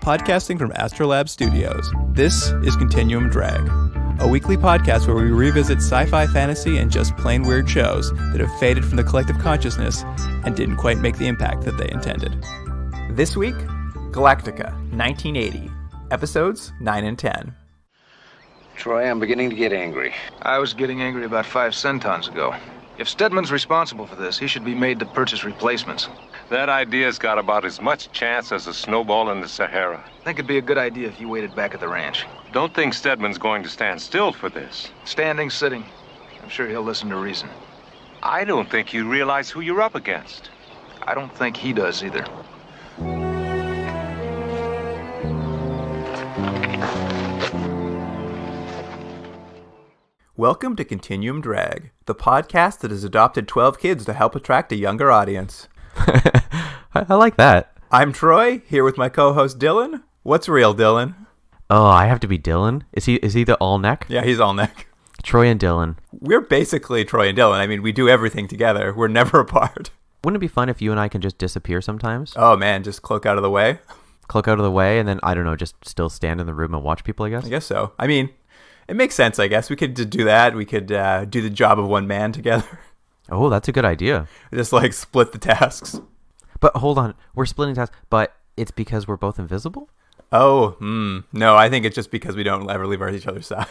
Podcasting from Astrolab Studios, this is Continuum Drag, a weekly podcast where we revisit sci-fi, fantasy, and just plain weird shows that have faded from the collective consciousness and didn't quite make the impact that they intended. This week, Galactica, 1980, episodes 9 and 10. Troy, I'm beginning to get angry. I was getting angry about 5 centons ago. If Stedman's responsible for this, he should be made to purchase replacements. That idea's got about as much chance as a snowball in the Sahara. I think it'd be a good idea if you waited back at the ranch. Don't think Stedman's going to stand still for this. Standing, sitting. I'm sure he'll listen to reason. I don't think you realize who you're up against. I don't think he does either. Welcome to Continuum Drag, the podcast that has adopted 12 kids to help attract a younger audience. I like that. I'm Troy, here with my co-host Dylan. What's real, Dylan? Oh, I have to be Dylan? Is he the all neck? Yeah, he's all neck. Troy and Dylan. We're basically Troy and Dylan. I mean, we do everything together. We're never apart. Wouldn't it be fun if you and I can just disappear sometimes? Oh man, just cloak out of the way? Cloak out of the way and then, I don't know, just still stand in the room and watch people, I guess? I guess so. I mean, it makes sense, I guess. We could do that. We could do the job of one man together. Oh, that's a good idea. Just like split the tasks. But hold on, we're splitting tasks, but it's because we're both invisible? Oh, no, I think it's just because we don't ever leave each other's side.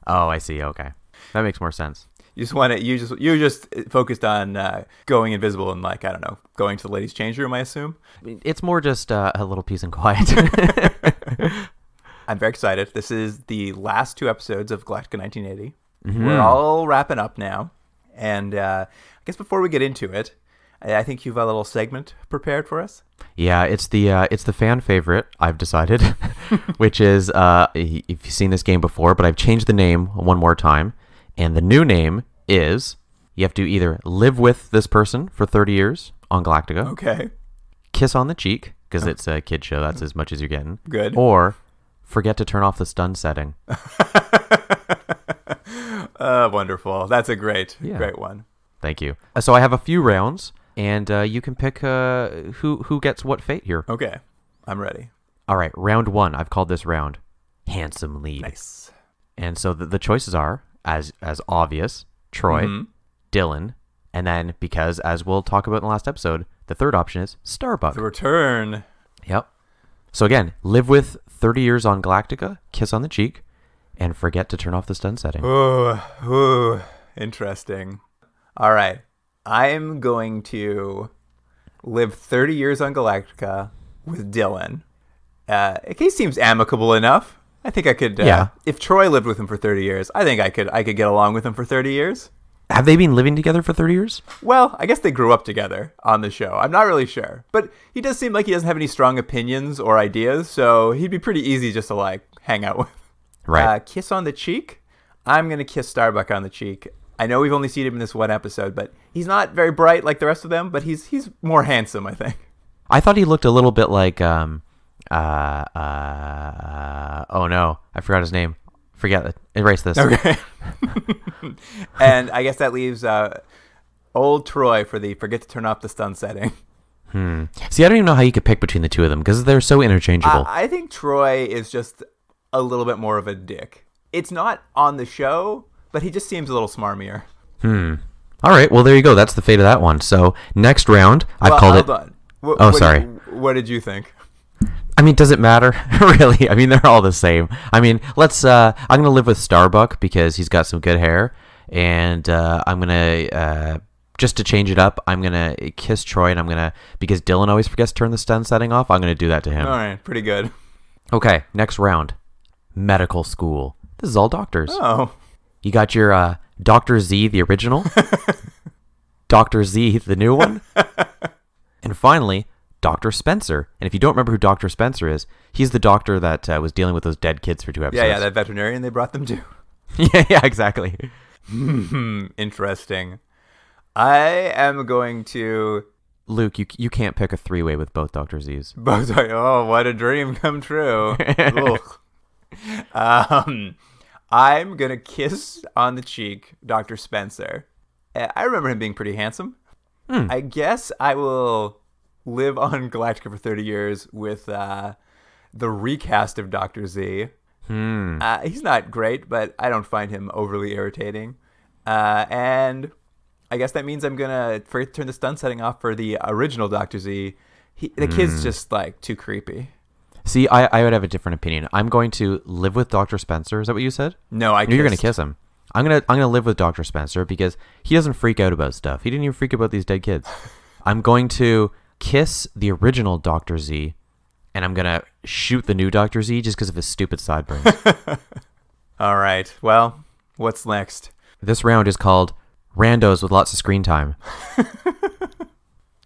Oh, I see. Okay, that makes more sense. You just focused on going invisible and, like, I don't know, going to the ladies' change room, I assume. It's more just a little peace and quiet. I'm very excited. This is the last 2 episodes of Galactica 1980. Mm-hmm. We're all wrapping up now, and I guess before we get into it, I think you've a little segment prepared for us. Yeah, it's the fan favorite, I've decided, which is, if you've seen this game before, but I've changed the name one more time, and the new name is, you have to either live with this person for 30 years on Galactica. Okay. Kiss on the cheek, because it's a kid show, that's as much as you're getting. Good. Or forget to turn off the stun setting. Wonderful. That's a great one. Thank you. So I have a few rounds. And you can pick who gets what fate here. Okay, I'm ready. All right, round 1. I've called this round Handsome Lead. Nice. And so the choices are, as obvious, Troy, Dylan, and then, because, as we'll talk about in the last episode, the third option is Starbuck. The return. Yep. So again, live with 30 years on Galactica, kiss on the cheek, and forget to turn off the stun setting. Ooh, interesting. All right. I'm going to live 30 years on Galactica with Dylan. He seems amicable enough. I think I could. If Troy lived with him for 30 years, I think I could get along with him for 30 years. Have they been living together for 30 years? Well, I guess they grew up together on the show. I'm not really sure, but he does seem like he doesn't have any strong opinions or ideas, so he'd be pretty easy just to like hang out with. Right. Kiss on the cheek. I'm gonna kiss Starbuck on the cheek. I know we've only seen him in this one episode, but he's not very bright like the rest of them, but he's more handsome, I think. I thought he looked a little bit like, oh no, I forgot his name. Forget it. Erase this. Okay. And I guess that leaves old Troy for the forget to turn off the stun setting. See, I don't even know how you could pick between the two of them, because they're so interchangeable. I think Troy is just a little bit more of a dick. It's not on the show, but he just seems a little smarmier. All right. Well, there you go. That's the fate of that one. So next round, I've called it. Hold on. Sorry. What did you think? I mean, does it matter? Really? I mean, they're all the same. I mean, I'm going to live with Starbuck because he's got some good hair. And I'm going to, just to change it up, I'm going to kiss Troy. And because Dylan always forgets to turn the stun setting off, I'm going to do that to him. All right. Pretty good. Okay. Next round. Medical school. This is all doctors. Oh. You got your Dr. Z, the original, Dr. Z, the new one, and finally, Dr. Spencer. And if you don't remember who Dr. Spencer is, he's the doctor that was dealing with those dead kids for 2 episodes. Yeah, that veterinarian they brought them to. yeah, exactly. Interesting. I am going to... Luke, you can't pick a 3-way with both Dr. Z's. Both are... Oh, what a dream come true. I'm going to kiss on the cheek Dr. Spencer. I remember him being pretty handsome. I guess I will live on Galactica for 30 years with the recast of Dr. Z. He's not great, but I don't find him overly irritating. And I guess that means I'm going to turn the stun setting off for the original Dr. Z. The kid's just, like, too creepy. See, I would have a different opinion. I'm going to live with Dr. Spencer. Is that what you said? No, you're going to kiss him. I'm gonna live with Dr. Spencer because he doesn't freak out about stuff. He didn't even freak about these dead kids. I'm going to kiss the original Dr. Z, and I'm gonna shoot the new Dr. Z just because of his stupid sideburns. All right. Well, what's next? This round is called Randos with Lots of Screen Time.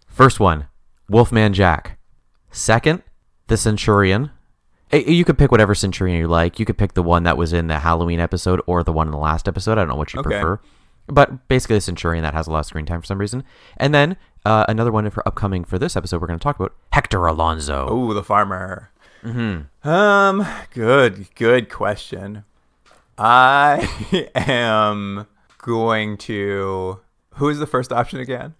First one, Wolfman Jack. Second, the Centurion. You could pick whatever Centurion you like. You could pick the one that was in the Halloween episode or the one in the last episode. I don't know what you prefer. But basically the Centurion that has a lot of screen time for some reason. And then another one for upcoming for this episode we're going to talk about, Hector Alonso. Oh, the farmer. Good question. I am going to... Who is the first option again?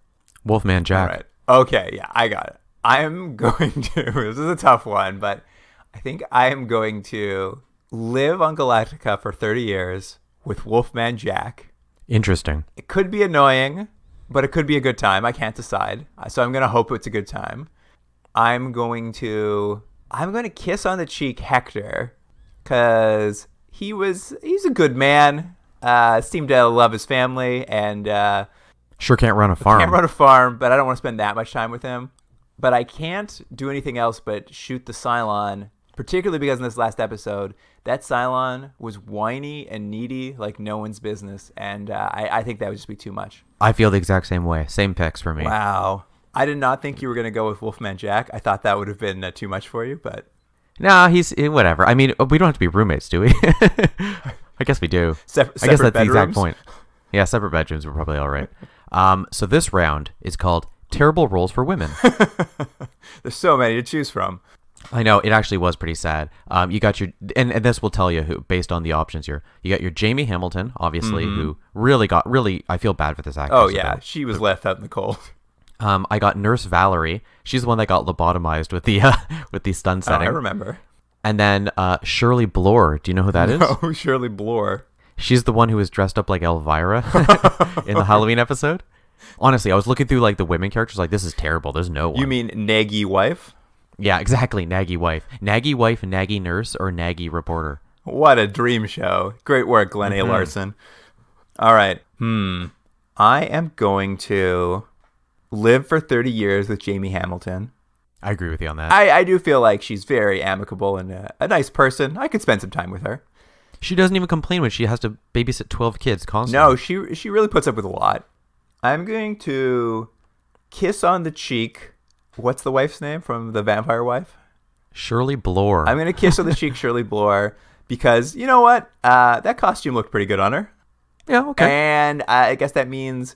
Wolfman Jack. All right. Okay, yeah, I got it. I'm going to... This is a tough one, but I think I am going to live on Galactica for 30 years with Wolfman Jack. Interesting. It could be annoying, but it could be a good time. I can't decide. So I'm going to hope it's a good time. I'm going to kiss on the cheek Hector because he's a good man. Seemed to love his family and sure can't run a farm. Can't run a farm, but I don't want to spend that much time with him. But I can't do anything else but shoot the Cylon, particularly because in this last episode, that Cylon was whiny and needy like no one's business, and I think that would just be too much. I feel the exact same way. Same picks for me. Wow. I did not think you were going to go with Wolfman Jack. I thought that would have been too much for you, but... Nah, he's... Whatever. I mean, we don't have to be roommates, do we? I guess we do. I guess that's bedrooms? The exact point. Yeah, separate bedrooms. We're probably all right. So this round is called Terrible Roles for Women. There's so many to choose from. I know, it actually was pretty sad. You got your, and this will tell you who, based on the options here. You got your Jamie Hamilton, obviously, who really, I feel bad for this actress. Oh yeah, she was left out in the cold. I got Nurse Valerie. She's the one that got lobotomized with the stun setting. Oh, I remember. And then Shirley Bloor. Do you know who that is? Oh, Shirley Bloor. She's the one who was dressed up like Elvira in the Halloween episode. Honestly, I was looking through like the women characters, like this is terrible. There's no one. You mean Naggy wife? Yeah, exactly. Naggy wife, Naggy nurse, or Naggy reporter. What a dream show! Great work, Glenn A. Larson. All right. I am going to live for 30 years with Jamie Hamilton. I agree with you on that. I do feel like she's very amicable and a nice person. I could spend some time with her. She doesn't even complain when she has to babysit 12 kids constantly. No, she really puts up with a lot. I'm going to kiss on the cheek. What's the wife's name from The Vampire Wife? Shirley Bloor. I'm going to kiss on the cheek Shirley Bloor because, you know what? That costume looked pretty good on her. Yeah, okay. And I guess that means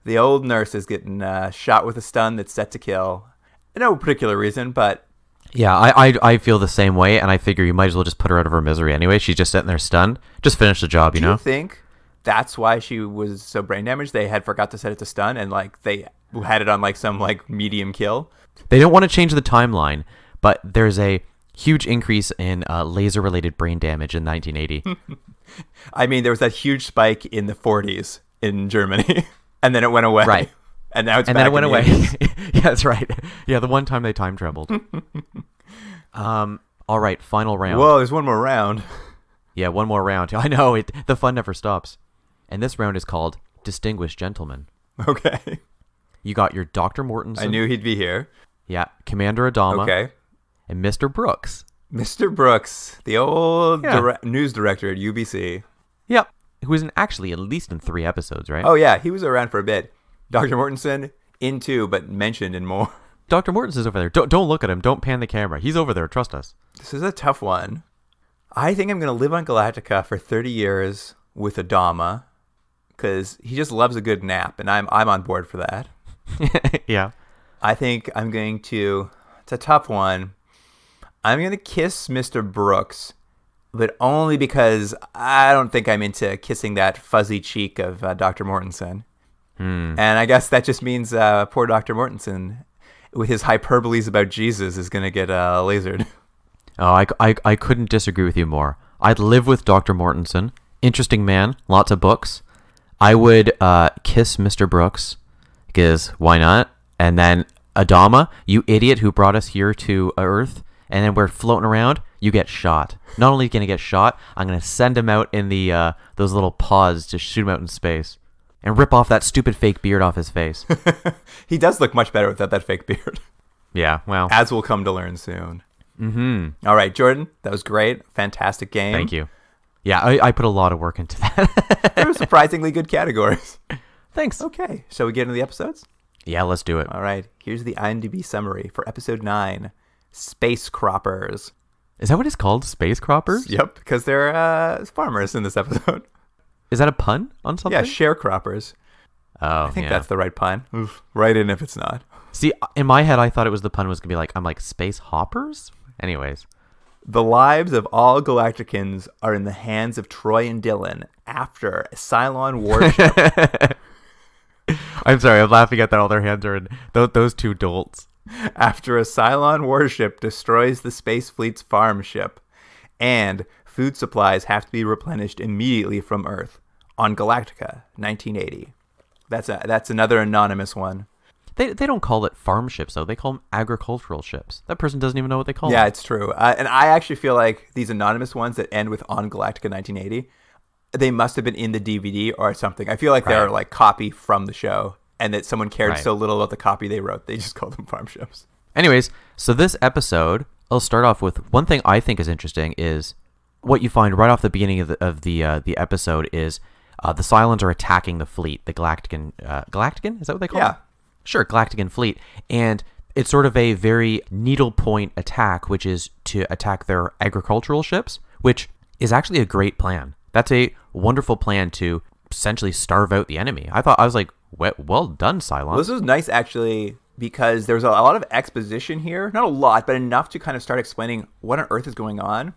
the old nurse is getting shot with a stun that's set to kill. No particular reason, but... Yeah, I feel the same way, and I figure you might as well just put her out of her misery anyway. She's just sitting there stunned. Just finish the job, you know? Do you think that's why she was so brain damaged? They had forgot to set it to stun, and like they had it on like some like medium kill? They don't want to change the timeline, but there's a huge increase in laser-related brain damage in 1980. I mean, there was that huge spike in the 40s in Germany, and then it went away. Right. And now it's and back then it went in away. the Yeah, that's right. Yeah, the one time they time traveled. All right, final round. Whoa, there's one more round. Yeah, one more round. I know, the fun never stops. And this round is called Distinguished Gentlemen. Okay. You got your Dr. Mortensen. I knew he'd be here. Yeah, Commander Adama. Okay. And Mr. Brooks. Mr. Brooks, the old news director at UBC. Yep. Who was actually at least in 3 episodes, right? Oh, yeah, he was around for a bit. Dr. Mortensen, in 2, but mentioned in more. Dr. Mortensen's over there. Don't look at him. Don't pan the camera. He's over there. Trust us. This is a tough one. I think I'm going to live on Galactica for 30 years with Adama because he just loves a good nap, and I'm on board for that. Yeah. I think I'm going to... It's a tough one. I'm going to kiss Mr. Brooks, but only because I don't think I'm into kissing that fuzzy cheek of Dr. Mortensen. And I guess that just means poor Dr. Mortensen, with his hyperboles about Jesus, is going to get lasered. Oh, I couldn't disagree with you more. I'd live with Dr. Mortensen. Interesting man, lots of books. I would kiss Mr. Brooks, because why not? And then Adama, you idiot who brought us here to Earth, and then we're floating around, you get shot. Not only going to get shot, I'm going to send him out in the those little paws to shoot him out in space. And rip off that stupid fake beard off his face. He does look much better without that fake beard. Yeah, well. As we'll come to learn soon. Mm-hmm. All right, Jordan, that was great. Fantastic game. Thank you. Yeah, I put a lot of work into that. There were surprisingly good categories. Thanks. Okay, shall we get into the episodes? Yeah, let's do it. All right, here's the IMDb summary for episode 9, Space Croppers. Is that what it's called? Space Croppers? Yep, because they're farmers in this episode. Is that a pun on something? Yeah, sharecroppers. Oh, I think that's the right pun. Oof, write in if it's not. See, in my head, I thought it was the pun was going to be like, I'm like, space hoppers? Anyways. The lives of all Galacticans are in the hands of Troy and Dylan after a Cylon warship. I'm sorry, I'm laughing at that all their hands are in those two dolts. After a Cylon warship destroys the space fleet's farm ship, and food supplies have to be replenished immediately from Earth on Galactica, 1980. That's another anonymous one. They don't call it farm ships, though. They call them agricultural ships. That person doesn't even know what they call them. Yeah, it's true. And I actually feel like these anonymous ones that end with on Galactica 1980, they must have been in the DVD or something. I feel like they're like copy from the show, and that someone cared so little about the copy they wrote, they just called them farm ships. Anyways, so this episode, I'll start off with one thing I think is interesting is what you find right off the beginning of the episode is the Cylons are attacking the fleet, the Galactican. Galactican? Is that what they call it? Sure, Galactican fleet. And it's sort of a very needle point attack, which is to attack their agricultural ships, which is actually a great plan. That's a wonderful plan to essentially starve out the enemy. I was like, well done, Cylon. Well, this was nice, actually, because there's a lot of exposition here. Not a lot, but enough to kind of start explaining what on Earth is going on.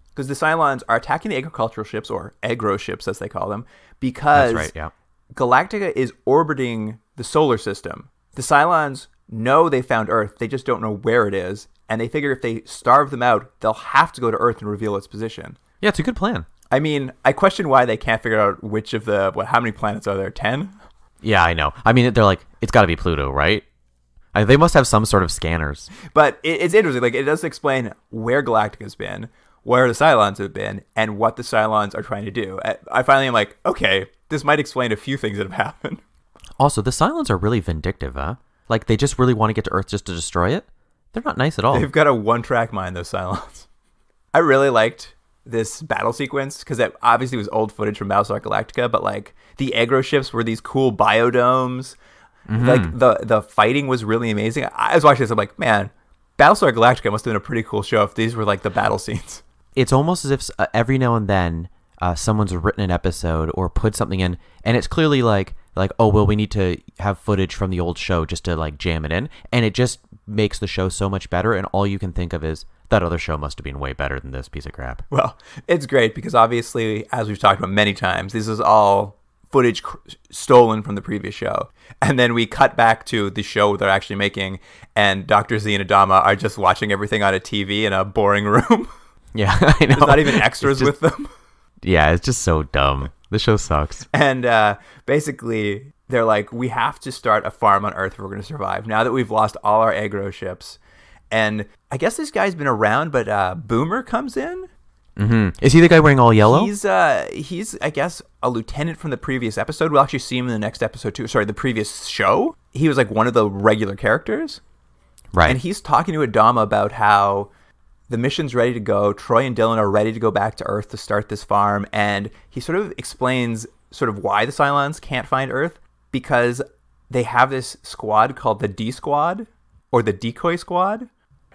Because the Cylons are attacking the agricultural ships, or agro ships as they call them, because That's right, yeah. Galactica is orbiting the solar system. The Cylons know they found Earth, they just don't know where it is, and they figure if they starve them out, they'll have to go to Earth and reveal its position. Yeah, it's a good plan. I mean, I question why they can't figure out which of how many planets are there? 10? Yeah, I know. I mean, they're like, it's got to be Pluto, right? They must have some sort of scanners. But it's interesting. Like, it does explain where Galactica's been, where the Cylons have been, and what the Cylons are trying to do. I finally am like, okay, this might explain a few things that have happened. Also, the Cylons are really vindictive, huh? Like, they just really want to get to Earth just to destroy it? They're not nice at all. They've got a one-track mind, those Cylons. I really liked this battle sequence, because it obviously was old footage from Battlestar Galactica, but, like, the aggro ships were these cool biodomes. Mm-hmm. Like, the fighting was really amazing. I was watching this, I'm like, man, Battlestar Galactica must have been a pretty cool show if these were, like, the battle scenes. It's almost as if every now and then someone's written an episode or put something in, and it's clearly like, oh, well, we need to have footage from the old show just to, like, jam it in, and it just makes the show so much better, and all you can think of is, that other show must have been way better than this piece of crap. Well, it's great, because obviously, as we've talked about many times, this is all footage stolen from the previous show. And then we cut back to the show they're actually making, and Dr. Z and Adama are just watching everything on a TV in a boring room. Yeah, I know. There's not even extras with them. Yeah, it's just so dumb. The show sucks. And basically, they're like, we have to start a farm on Earth if we're going to survive, now that we've lost all our aggro ships. And I guess this guy's been around, but Boomer comes in. Mm-hmm. Is he the guy wearing all yellow? He's I guess, a lieutenant from the previous episode. We'll actually see him in the next episode, too. Sorry, the previous show. He was, like, one of the regular characters. Right. And he's talking to Adama about how the mission's ready to go. Troy and Dylan are ready to go back to Earth to start this farm. And he sort of explains sort of why the Cylons can't find Earth, because they have this squad called the D Squad, or the Decoy Squad.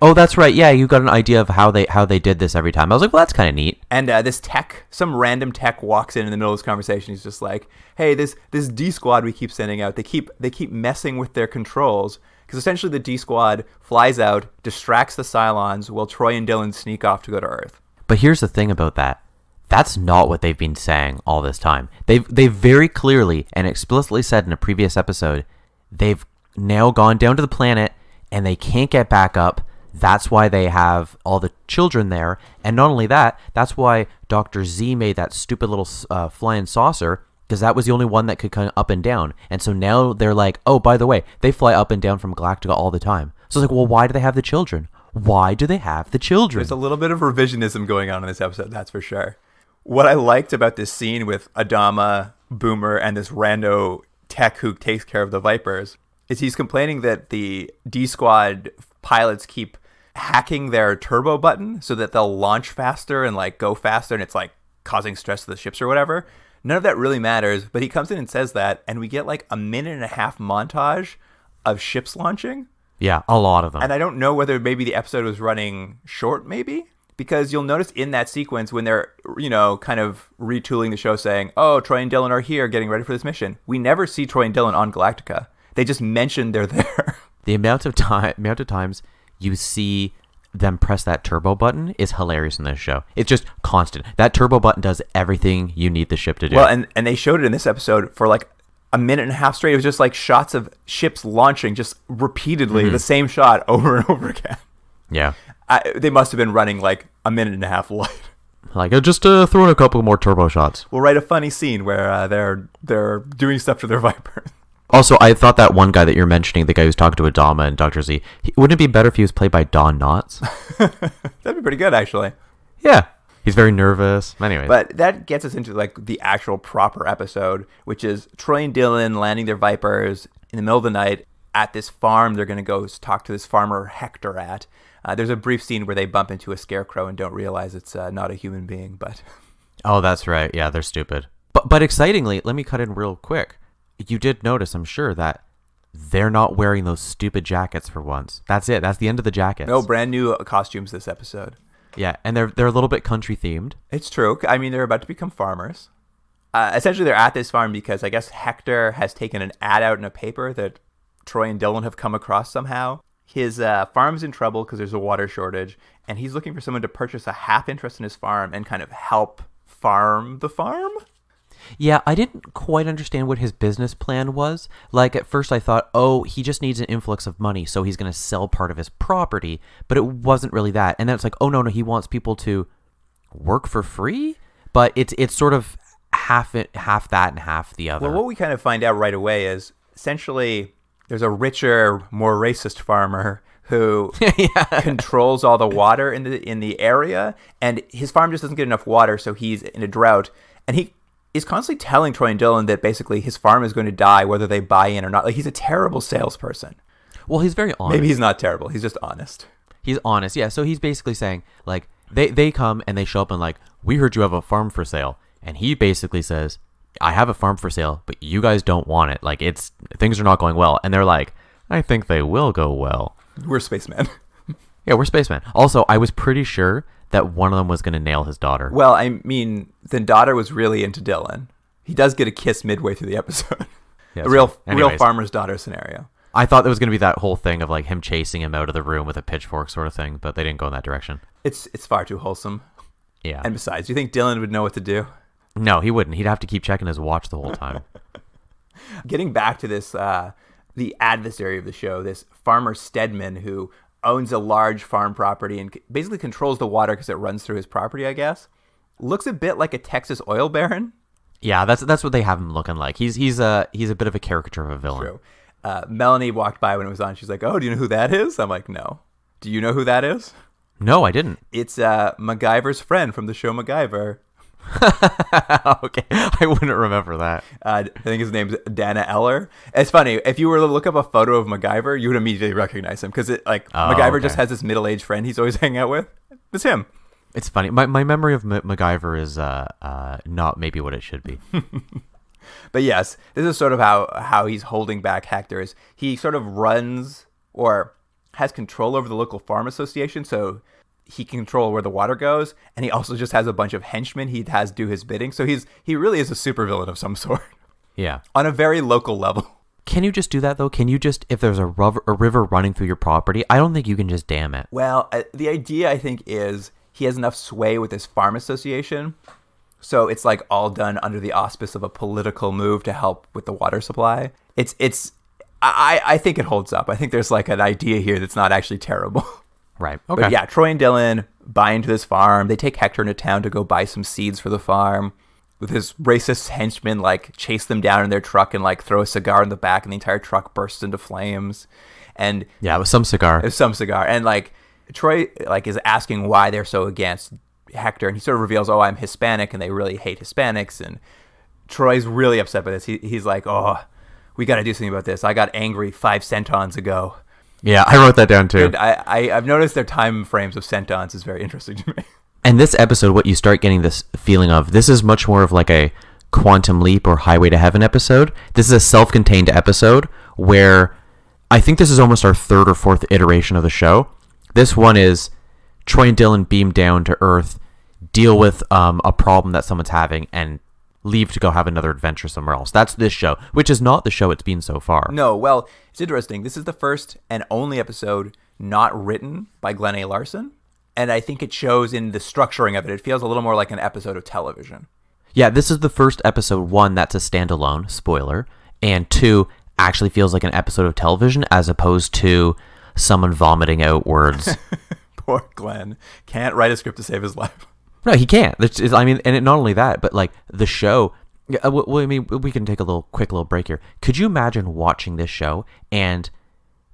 Oh, that's right. Yeah, you got an idea of how they did this every time. I was like, well, that's kind of neat. And this tech, some random tech walks in the middle of this conversation. He's just like, hey, this D Squad we keep sending out, they keep messing with their controls. Because essentially the D Squad flies out, distracts the Cylons, while Troy and Dylan sneak off to go to Earth. But here's the thing about that. That's not what they've been saying all this time. They've very clearly and explicitly said in a previous episode, they've now gone down to the planet and they can't get back up. That's why they have all the children there. And not only that, that's why Dr. Z made that stupid little flying saucer, because that was the only one that could come up and down. And so now they're like, oh, by the way, they fly up and down from Galactica all the time. So it's like, well, why do they have the children? Why do they have the children? There's a little bit of revisionism going on in this episode, that's for sure. What I liked about this scene with Adama, Boomer, and this rando tech who takes care of the Vipers is he's complaining that the D-Squad pilots keep hacking their turbo button so that they'll launch faster and like go faster, and it's like causing stress to the ships or whatever. None of that really matters, but he comes in and says that, and we get like a 1.5-minute montage of ships launching. Yeah, a lot of them. And I don't know whether maybe the episode was running short, maybe, because you'll notice in that sequence when they're, you know, kind of retooling the show saying, oh, Troy and Dylan are here getting ready for this mission. We never see Troy and Dylan on Galactica. They just mention they're there. The amount of times you see them press that turbo button is hilarious in this show. It's just constant. That turbo button does everything you need the ship to do. Well, and they showed it in this episode for like a 1.5 minutes straight. It was just like shots of ships launching just repeatedly, the same shot over and over again. Yeah. They must have been running like a 1.5 minutes late. Like, just throw in a couple more turbo shots. We'll write a funny scene where they're doing stuff to their Vipers. Also, I thought that one guy that you're mentioning, the guy who's talking to Adama and Dr. Z, wouldn't it be better if he was played by Don Knotts? That'd be pretty good, actually. Yeah. He's very nervous. Anyway. But that gets us into like the actual proper episode, which is Troy and Dylan landing their Vipers in the middle of the night at this farm they're going to go talk to this farmer Hector at. There's a brief scene where they bump into a scarecrow and don't realize it's not a human being, but... Oh, that's right. Yeah, they're stupid. But excitingly, let me cut in real quick. You did notice, I'm sure, that they're not wearing those stupid jackets for once. That's it. That's the end of the jackets. No brand new costumes this episode. Yeah, and they're a little bit country themed. It's true. I mean, they're about to become farmers. Essentially, they're at this farm because I guess Hector has taken an ad out in a paper that Troy and Dylan have come across somehow. His farm's in trouble because there's a water shortage, and he's looking for someone to purchase a half interest in his farm and kind of help farm the farm. Yeah, I didn't quite understand what his business plan was. Like, at first I thought, oh, he just needs an influx of money, so he's going to sell part of his property, but it wasn't really that. And then it's like, oh, no, he wants people to work for free? But it's sort of half that and half the other. Well, what we kind of find out right away is, essentially, there's a richer, more racist farmer who controls all the water in the area, and his farm just doesn't get enough water, so he's in a drought, and he is constantly telling Troy and Dylan that basically his farm is going to die whether they buy in or not. Like, he's a terrible salesperson. Well, he's very honest. Maybe he's not terrible. He's just honest. He's honest, yeah. So he's basically saying, like, they come and they show up and like, we heard you have a farm for sale. And he basically says, I have a farm for sale, but you guys don't want it. Like, things are not going well. And they're like, I think they will go well. We're spacemen. Yeah, we're spacemen. Also, I was pretty sure that one of them was going to nail his daughter. Well, I mean, the daughter was really into Dylan. He does get a kiss midway through the episode. Yeah, a real farmer's daughter scenario. I thought there was going to be that whole thing of like him chasing him out of the room with a pitchfork sort of thing, but they didn't go in that direction. It's far too wholesome. Yeah. And besides, do you think Dylan would know what to do? No, he wouldn't. He'd have to keep checking his watch the whole time. Getting back to this, the adversary of the show, this farmer Stedman, who owns a large farm property and basically controls the water because it runs through his property, I guess. Looks a bit like a Texas oil baron. Yeah, that's what they have him looking like. He's a bit of a caricature of a villain. True. Melanie walked by when it was on. She's like, oh, do you know who that is? I'm like, no. Do you know who that is? No, I didn't. It's MacGyver's friend from the show MacGyver. Okay, I wouldn't remember that. I think his name's Dana Eller. It's funny, if you were to look up a photo of MacGyver, you would immediately recognize him because MacGyver just has this middle-aged friend he's always hanging out with. It's him. It's funny. My memory of MacGyver is not maybe what it should be. But yes, this is sort of how he's holding back Hector. Is he sort of runs or has control over the local farm association, so he can control where the water goes, and he also just has a bunch of henchmen he has do his bidding. So he really is a supervillain of some sort. Yeah. On a very local level. Can you just do that, though? Can you just, if there's a river running through your property, I don't think you can just dam it. Well, the idea, I think, is he has enough sway with his farm association So it's like all done under the auspice of a political move to help with the water supply. I think it holds up. I think there's like an idea here that's not actually terrible. Right. Okay. But yeah, Troy and Dylan buy into this farm. They take Hector into town to go buy some seeds for the farm. With his racist henchmen, like, chase them down in their truck and, like, throw a cigar in the back, and the entire truck bursts into flames. And yeah, it was some cigar. And, like, Troy, like, is asking why they're so against Hector, and he sort of reveals, oh, I'm Hispanic, and they really hate Hispanics. And Troy's really upset by this. He's like, oh, we got to do something about this. I got angry 5 centons ago. Yeah, I wrote that down too. And I've noticed their time frames of centons is very interesting to me. And this episode, what you start getting this feeling of, this is much more of like a Quantum Leap or Highway to Heaven episode. This is a self-contained episode where I think this is almost our 3rd or 4th iteration of the show. This one is Troy and Dylan beam down to Earth, deal with a problem that someone's having, and leave to go have another adventure somewhere else. That's this show, which is not the show it's been so far. No, well, it's interesting. This is the first and only episode not written by Glenn A. Larson, and I think it shows in the structuring of it. It feels a little more like an episode of television. Yeah, this is the first episode, 1, that's a standalone, spoiler, and 2, actually feels like an episode of television as opposed to someone vomiting out words. Poor Glenn. Can't write a script to save his life. No, he can't. I mean, and not only that, but like the show. Well, I mean, we can take a quick little break here. Could you imagine watching this show and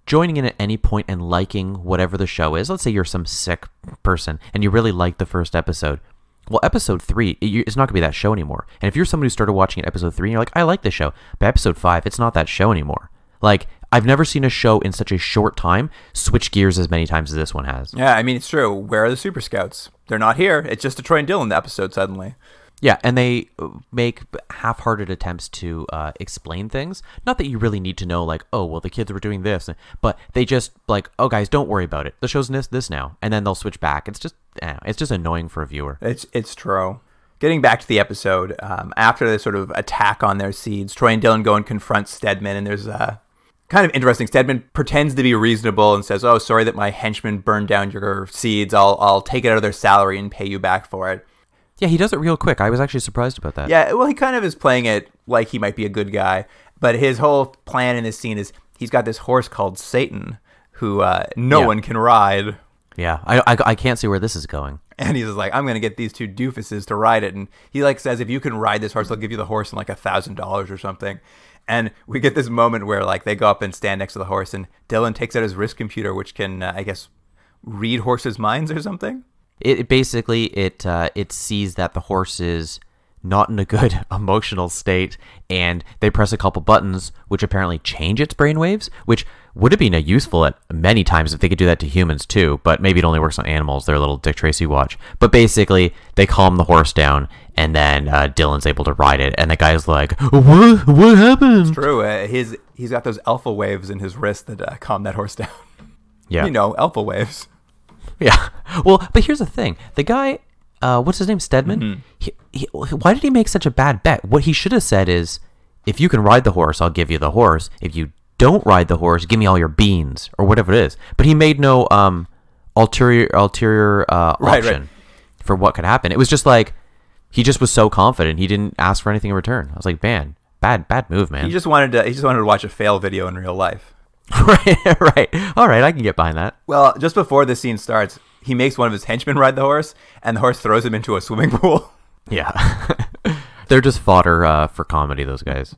joining in at any point and liking whatever the show is? Let's say you're some sick person and you really like the first episode. Well, episode 3, it's not going to be that show anymore. And if you're somebody who started watching at episode 3 and you're like, I like this show, but episode 5, it's not that show anymore. Like, I've never seen a show in such a short time switch gears as many times as this one has. Yeah, I mean, it's true. Where are the Super Scouts? They're not here. It's just a Troy and Dylan episode suddenly. Yeah, and they make half-hearted attempts to explain things. Not that you really need to know, like, oh, well, the kids were doing this. But they just, like, oh, guys, don't worry about it. The show's this now. And then they'll switch back. It's just annoying for a viewer. It's true. Getting back to the episode, after this sort of attack on their seeds, Troy and Dylan go and confront Stedman, and there's kind of interesting. Stedman pretends to be reasonable and says, oh, sorry that my henchmen burned down your seeds. I'll take it out of their salary and pay you back for it. Yeah, he does it real quick. I was actually surprised about that. Yeah, well, he kind of is playing it like he might be a good guy. But his whole plan in this scene is he's got this horse called Satan who no one can ride. Yeah, I can't see where this is going. And he's just like, I'm going to get these 2 doofuses to ride it. And he like says, if you can ride this horse, I'll give you the horse in like $1,000 or something. And we get this moment where like they go up and stand next to the horse, and Dylan takes out his wrist computer, which can, I guess, read horses' minds or something. It basically it sees that the horse is not in a good emotional state, and they press a couple buttons, which apparently change its brainwaves, which would have been useful at many times if they could do that to humans too, but maybe it only works on animals. They're a little Dick Tracy watch. But basically, they calm the horse down, and then Dylan's able to ride it, and the guy's like, what happened? It's true. He's got those alpha waves in his wrist that calm that horse down. Yeah. You know, alpha waves. Yeah. Well, but here's the thing. The guy, what's his name, Stedman? Mm-hmm. Why did he make such a bad bet? What he should have said is, if you can ride the horse, I'll give you the horse. If you don't ride the horse, give me all your beans, or whatever it is. But he made no ulterior option for what could happen. It was just like, he just was so confident. He didn't ask for anything in return. I was like, man, bad move, man. He just wanted to watch a fail video in real life. Right. All right, I can get behind that. Well, just before the scene starts, he makes one of his henchmen ride the horse, and the horse throws him into a swimming pool. Yeah. They're just fodder for comedy, those guys.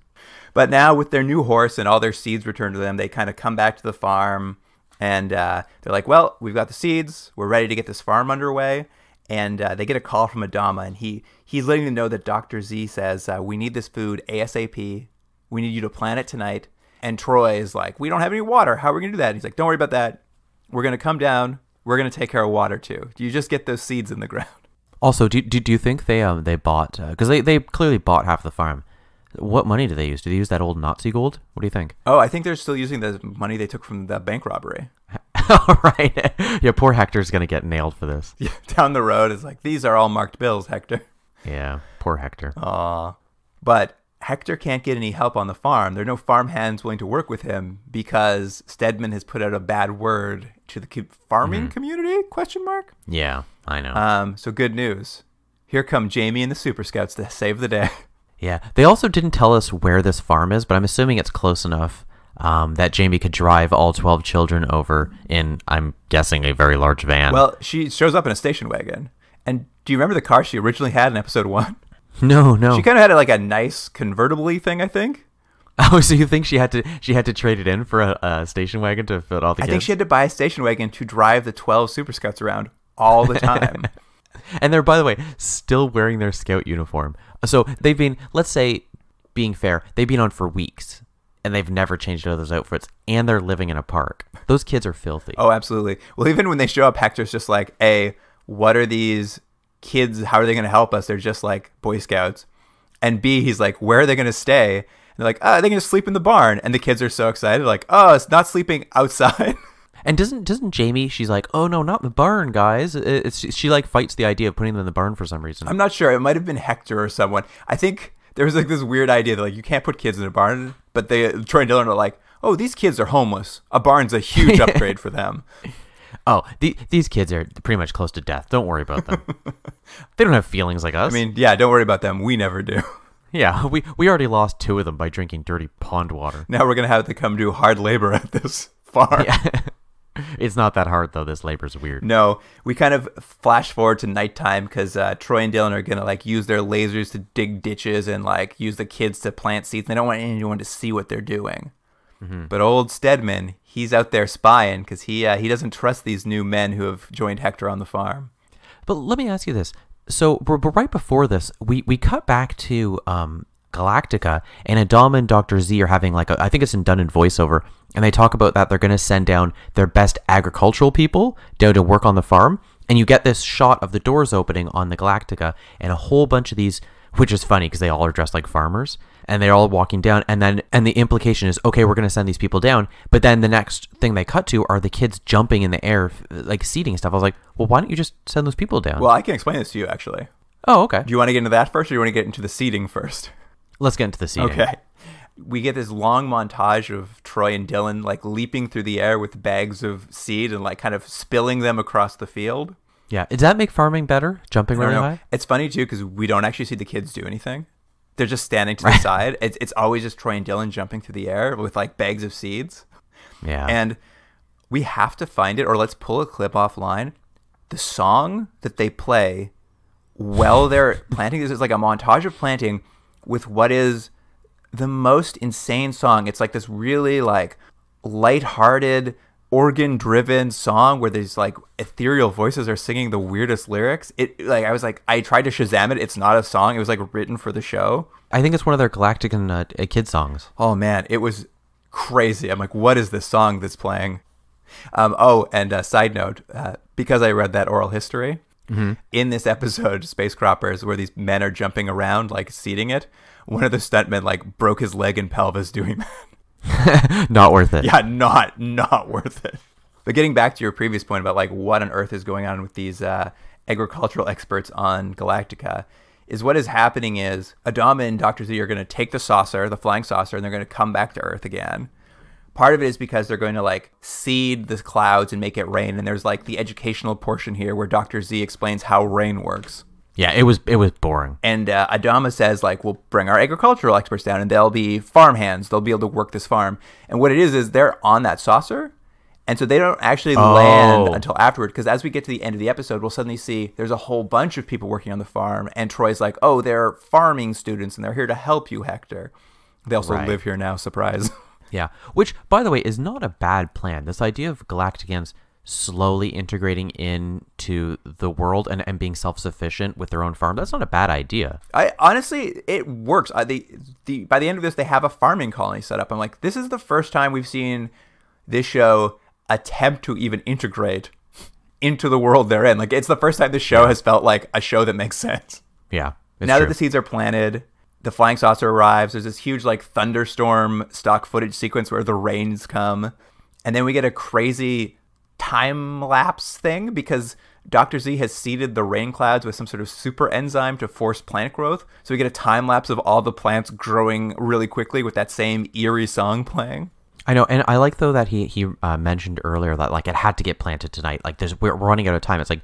But now with their new horse and all their seeds returned to them, they kind of come back to the farm, and they're like, well, we've got the seeds. We're ready to get this farm underway. And they get a call from Adama, and he's letting them know that Dr. Z says, we need this food ASAP. We need you to plant it tonight. And Troy is like, we don't have any water. How are we going to do that? And he's like, don't worry about that. We're going to come down. We're going to take care of water, too. You just get those seeds in the ground. Also, do you think they bought, because they clearly bought half the farm. What money do they use? Do they use that old Nazi gold? What do you think? Oh, I think they're still using the money they took from the bank robbery. All right. Yeah, poor Hector's going to get nailed for this. Yeah, down the road is like, these are all marked bills, Hector. Yeah, poor Hector. Aw. But Hector can't get any help on the farm. There are no farm hands willing to work with him because Stedman has put out a bad word to the farming community? ? Yeah, I know. So good news. here come Jamie and the Super Scouts to save the day. Yeah. They also didn't tell us where this farm is, but I'm assuming it's close enough that Jamie could drive all 12 children over in, I'm guessing, a very large van. Well, she shows up in a station wagon. And do you remember the car she originally had in episode 1? No. She kind of had like a nice convertible-y thing, I think. Oh, so you think she had to trade it in for a station wagon to fit all the kids? I think she had to buy a station wagon to drive the 12 Super Scouts around all the time. And they're, by the way, still wearing their scout uniform. So they've been, let's say, being fair, they've been on for weeks, and they've never changed out of those outfits, and they're living in a park. Those kids are filthy. Oh, absolutely. Well, even when they show up, Hector's just like, A, what are these kids? How are they going to help us? They're just like Boy Scouts. And B, he's like, where are they going to stay? And they're like, oh, they can just sleep in the barn. And the kids are so excited, like, oh, it's not sleeping outside. And doesn't Jamie, she's like, oh, no, not in the barn, guys. She like fights the idea of putting them in the barn for some reason. I'm not sure. It might have been Hector or someone. I think there was like this weird idea that like you can't put kids in a barn. But Troy and Dylan are like, oh, these kids are homeless. A barn's a huge upgrade for them. Oh, these kids are pretty much close to death. Don't worry about them. They don't have feelings like us. I mean, yeah, don't worry about them. We never do. Yeah, we already lost 2 of them by drinking dirty pond water. Now we're going to have to come do hard labor at this farm. Yeah. It's not that hard, though. This labor's weird. No, we kind of flash forward to nighttime because Troy and Dylan are going to like use their lasers to dig ditches and like use the kids to plant seeds. They don't want anyone to see what they're doing. Mm-hmm. But old Stedman, he's out there spying because he doesn't trust these new men who have joined Hector on the farm. But let me ask you this. So but right before this, we cut back to Galactica, and Adam and Dr. Z are having like I think it's done in voiceover, and they talk about that they're going to send down their best agricultural people down to work on the farm, and you get this shot of the doors opening on the Galactica, and a whole bunch of these, which is funny because they all are dressed like farmers, and they're all walking down, and the implication is, okay, we're going to send these people down, but then the next thing they cut to are the kids jumping in the air, like seeding stuff. I was like, well, why don't you just send those people down? Well, I can explain this to you, actually. Oh, okay. Do you want to get into that first, or do you want to get into the seeding first? Let's get into the seeding. Okay. We get this long montage of Troy and Dylan like leaping through the air with bags of seed and like kind of spilling them across the field. Yeah. Does that make farming better? Jumping really high? It's funny too because we don't actually see the kids do anything. They're just standing to the side. It's always just Troy and Dylan jumping through the air with like bags of seeds. Yeah. And we have to find it, or let's pull a clip offline. The song that they play while they're planting, this is like a montage of planting with what is the most insane song. It's like this really like lighthearted organ-driven song where these like ethereal voices are singing the weirdest lyrics. I tried to Shazam it. It's not a song. It was like written for the show. I think it's one of their Galactica kid songs. Oh man, it was crazy. I'm like, what is this song that's playing? And side note, because I read that oral history, in this episode, Space Croppers, where these men are jumping around, like seeding it, one of the stuntmen like broke his leg and pelvis doing that. Not worth it. Yeah, not worth it. But getting back to your previous point about like what on earth is going on with these agricultural experts on Galactica, is what is happening is Adama and Dr. Z are going to take the saucer, the flying saucer, and they're going to come back to Earth again. Part of it is because they're going to like seed the clouds and make it rain. And there's like the educational portion here where Dr. Z explains how rain works. Yeah, it was boring. And Adama says like, we'll bring our agricultural experts down and they'll be farm hands. They'll be able to work this farm. And what it is they're on that saucer. And so they don't actually land until afterward. Because as we get to the end of the episode, we'll suddenly see there's a whole bunch of people working on the farm. And Troy's like, oh, they're farming students and they're here to help you, Hector. They also live here now. Surprise. Yeah, which, by the way, is not a bad plan. This idea of Galacticans slowly integrating into the world and being self-sufficient with their own farm, that's not a bad idea. Honestly, it works. By the end of this, they have a farming colony set up. I'm like, this is the first time we've seen this show attempt to even integrate into the world they're in. Like, it's the first time this show has felt like a show that makes sense. Yeah, now that the seeds are planted, the flying saucer arrives. There's this huge like thunderstorm stock footage sequence where the rains come. And then we get a crazy time lapse thing because Dr. Z has seeded the rain clouds with some sort of super enzyme to force plant growth. So we get a time lapse of all the plants growing really quickly with that same eerie song playing. I know, and I like though that he mentioned earlier that like it had to get planted tonight. Like we're running out of time. It's like,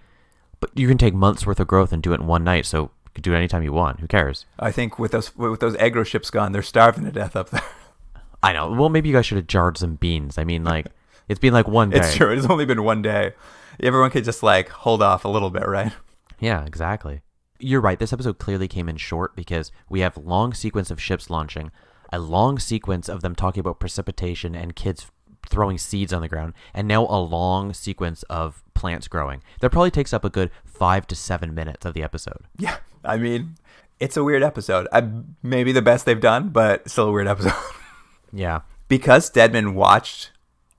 but you can take months worth of growth and do it in one night. So can do it anytime you want. Who cares? I think with those aggro ships gone, they're starving to death up there. I know. Well, maybe you guys should have jarred some beans. I mean, like, it's been like one day. It's true. It's only been one day. Everyone could just like hold off a little bit, right? Yeah, exactly. You're right. This episode clearly came in short because we have long sequence of ships launching, a long sequence of them talking about precipitation and kids throwing seeds on the ground, and now a long sequence of plants growing. That probably takes up a good 5 to 7 minutes of the episode. Yeah, I mean, it's a weird episode. Maybe the best they've done, but still a weird episode. Yeah. Because Stedman watched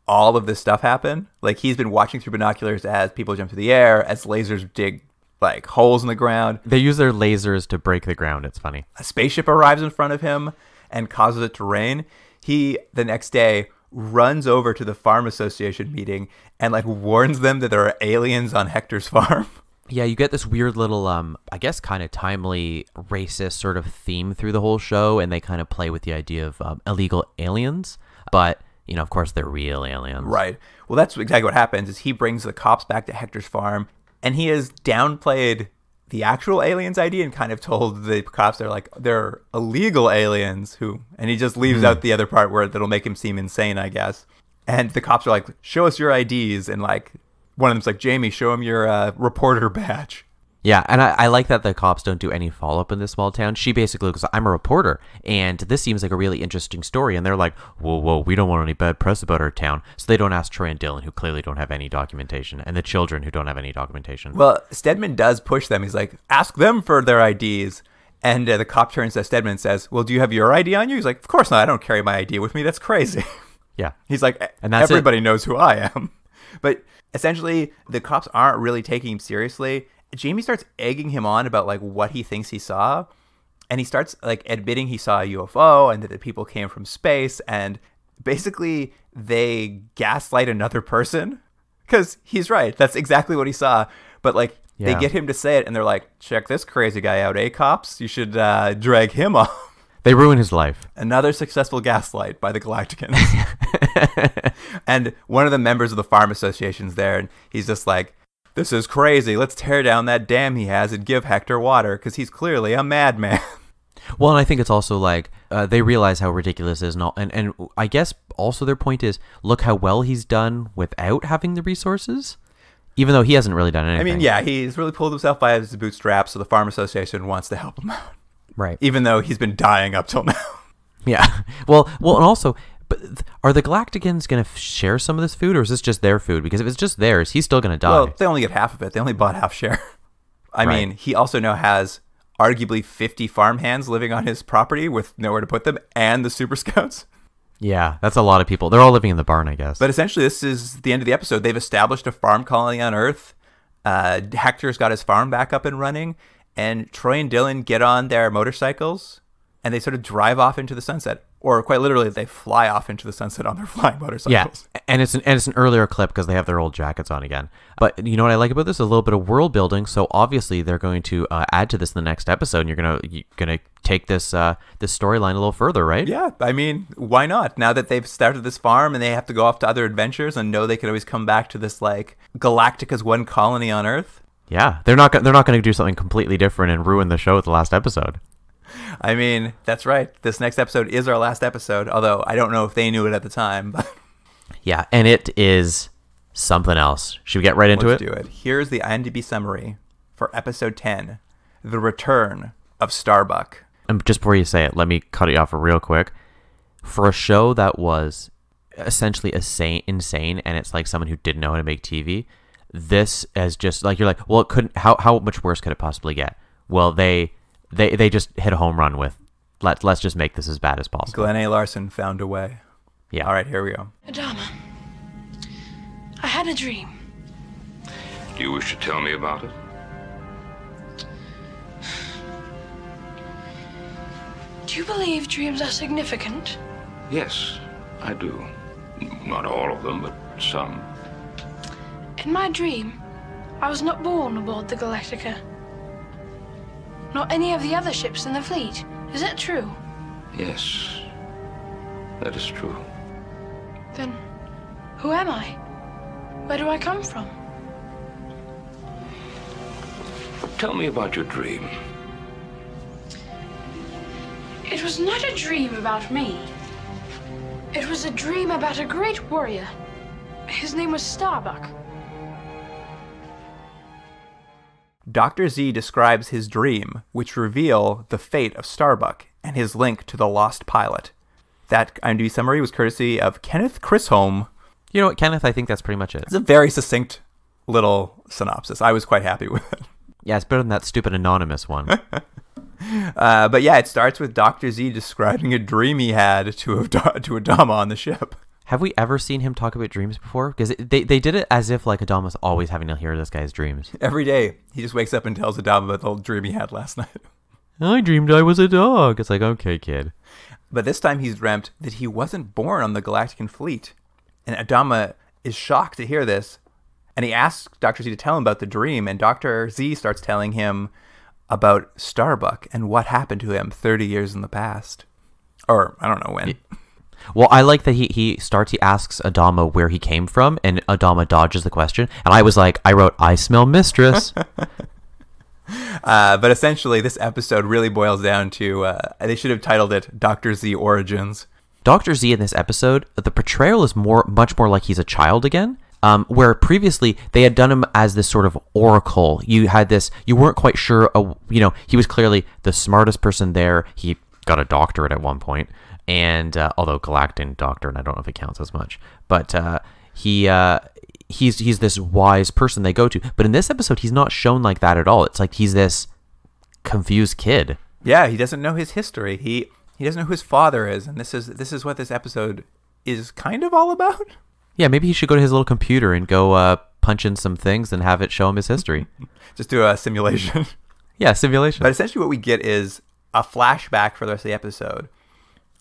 all of this stuff happen, like he's been watching through binoculars as people jump through the air, as lasers dig like holes in the ground. They use their lasers to break the ground. It's funny. A spaceship arrives in front of him and causes it to rain. He, the next day, runs over to the farm association meeting and like warns them that there are aliens on Hector's farm. Yeah, you get this weird little, I guess, kind of timely racist sort of theme through the whole show, and they kind of play with the idea of illegal aliens, but, you know, of course, they're real aliens. Right. Well, that's exactly what happens, is he brings the cops back to Hector's farm, and he has downplayed the actual aliens ID and kind of told the cops they're illegal aliens and he just leaves out the other part where that'll make him seem insane, I guess. And the cops are like, show us your IDs, and like, one of them's like, Jamie, show him your reporter badge. Yeah, and I like that the cops don't do any follow-up in this small town. She basically goes, I'm a reporter, and this seems like a really interesting story. And they're like, whoa, we don't want any bad press about our town. So they don't ask Troy and Dylan, who clearly don't have any documentation, and the children who don't have any documentation. Well, Stedman does push them. He's like, ask them for their IDs. And the cop turns to Stedman and says, well, do you have your ID on you? He's like, of course not. I don't carry my ID with me. That's crazy. Yeah. He's like, and that's everybody knows who I am. But essentially, the cops aren't really taking him seriously. Jamie starts egging him on about like what he thinks he saw, and he starts like admitting he saw a UFO and that the people came from space, and basically they gaslight another person because he's right. That's exactly what he saw. But like they get him to say it, and they're like, check this crazy guy out, cops? You should drag him off. They ruin his life. Another successful gaslight by the Galacticans. And one of the members of the farm association's there, and he's just like, this is crazy. Let's tear down that dam he has and give Hector water, because he's clearly a madman. Well, and I think it's also like they realize how ridiculous it is, and I guess also their point is, look how well he's done without having the resources, even though he hasn't really done anything. I mean, yeah, he's really pulled himself by his bootstraps, so the farm association wants to help him out. Right. Even though he's been dying up till now. Yeah. Well, and also, but are the Galacticans going to share some of this food, or is this just their food? Because if it's just theirs, he's still going to die. Well, they only get half of it. They only bought half share. I mean, he also now has arguably 50 farmhands living on his property with nowhere to put them, and the Super Scouts. Yeah, that's a lot of people. They're all living in the barn, I guess. But essentially, this is the end of the episode. They've established a farm colony on Earth. Hector's got his farm back up and running. And Troy and Dylan get on their motorcycles, and they sort of drive off into the sunset. Or quite literally, they fly off into the sunset on their flying motorcycles. Yeah, and it's an earlier clip because they have their old jackets on again. But you know what I like about this? A little bit of world building. So obviously they're going to add to this in the next episode, and you're gonna take this this storyline a little further, right? Yeah, I mean, why not? Now that they've started this farm and they have to go off to other adventures and know they can always come back to this like Galactica's one colony on Earth. Yeah, they're not going to do something completely different and ruin the show at the last episode. I mean, that's right. This next episode is our last episode, although I don't know if they knew it at the time. But yeah, and it is something else. Should we get right into it? Let's do it. Here's the IMDb summary for episode 10, The Return of Starbuck. And just before you say it, let me cut you off real quick. For a show that was essentially insane, and it's like someone who didn't know how to make TV, this is just like, you're like, well, it couldn't, how much worse could it possibly get? Well, they just hit a home run with, let's just make this as bad as possible. Glenn A. Larson found a way. Yeah. All right, here we go. Adama, I had a dream. Do you wish to tell me about it? Do you believe dreams are significant? Yes, I do. Not all of them, but some. In my dream, I was not born aboard the Galactica. Not any of the other ships in the fleet. Is that true? Yes, that is true. Then, who am I? Where do I come from? Tell me about your dream. It was not a dream about me. It was a dream about a great warrior. His name was Starbuck. Dr. Z describes his dream, which reveal the fate of Starbuck and his link to the lost pilot. That IMDb summary was courtesy of Kenneth Chisholm. You know what, Kenneth? I think that's pretty much it. It's a very succinct little synopsis. I was quite happy with it. Yeah, it's better than that stupid anonymous one. But yeah, it starts with Dr. Z describing a dream he had to Adama on the ship. Have we ever seen him talk about dreams before? Because they did it as if like Adama's always having to hear this guy's dreams. Every day, he just wakes up and tells Adama about the whole dream he had last night. I dreamed I was a dog. It's like, okay, kid. But this time he's dreamt that he wasn't born on the Galactican fleet. And Adama is shocked to hear this. And he asks Dr. Z to tell him about the dream. And Dr. Z starts telling him about Starbuck and what happened to him 30 years in the past. Or, I don't know when. Well, I like that he asks Adama where he came from, and Adama dodges the question. And I was like, I wrote, I smell mistress. But essentially, this episode really boils down to, they should have titled it Dr. Z Origins. Dr. Z in this episode, the portrayal is much more like he's a child again. Where previously they had done him as this sort of oracle. You weren't quite sure, he was clearly the smartest person there. He got a doctorate at one point, and although Galactic doctorate, I don't know if it counts as much, but he's this wise person they go to. But in this episode, he's not shown like that at all. It's like he's this confused kid. Yeah, he doesn't know his history. He doesn't know who his father is, and this is what this episode is kind of all about. Yeah, maybe he should go to his little computer and go punch in some things and have it show him his history. Just do a simulation. Yeah, simulation. But essentially what we get is a flashback for the rest of the episode.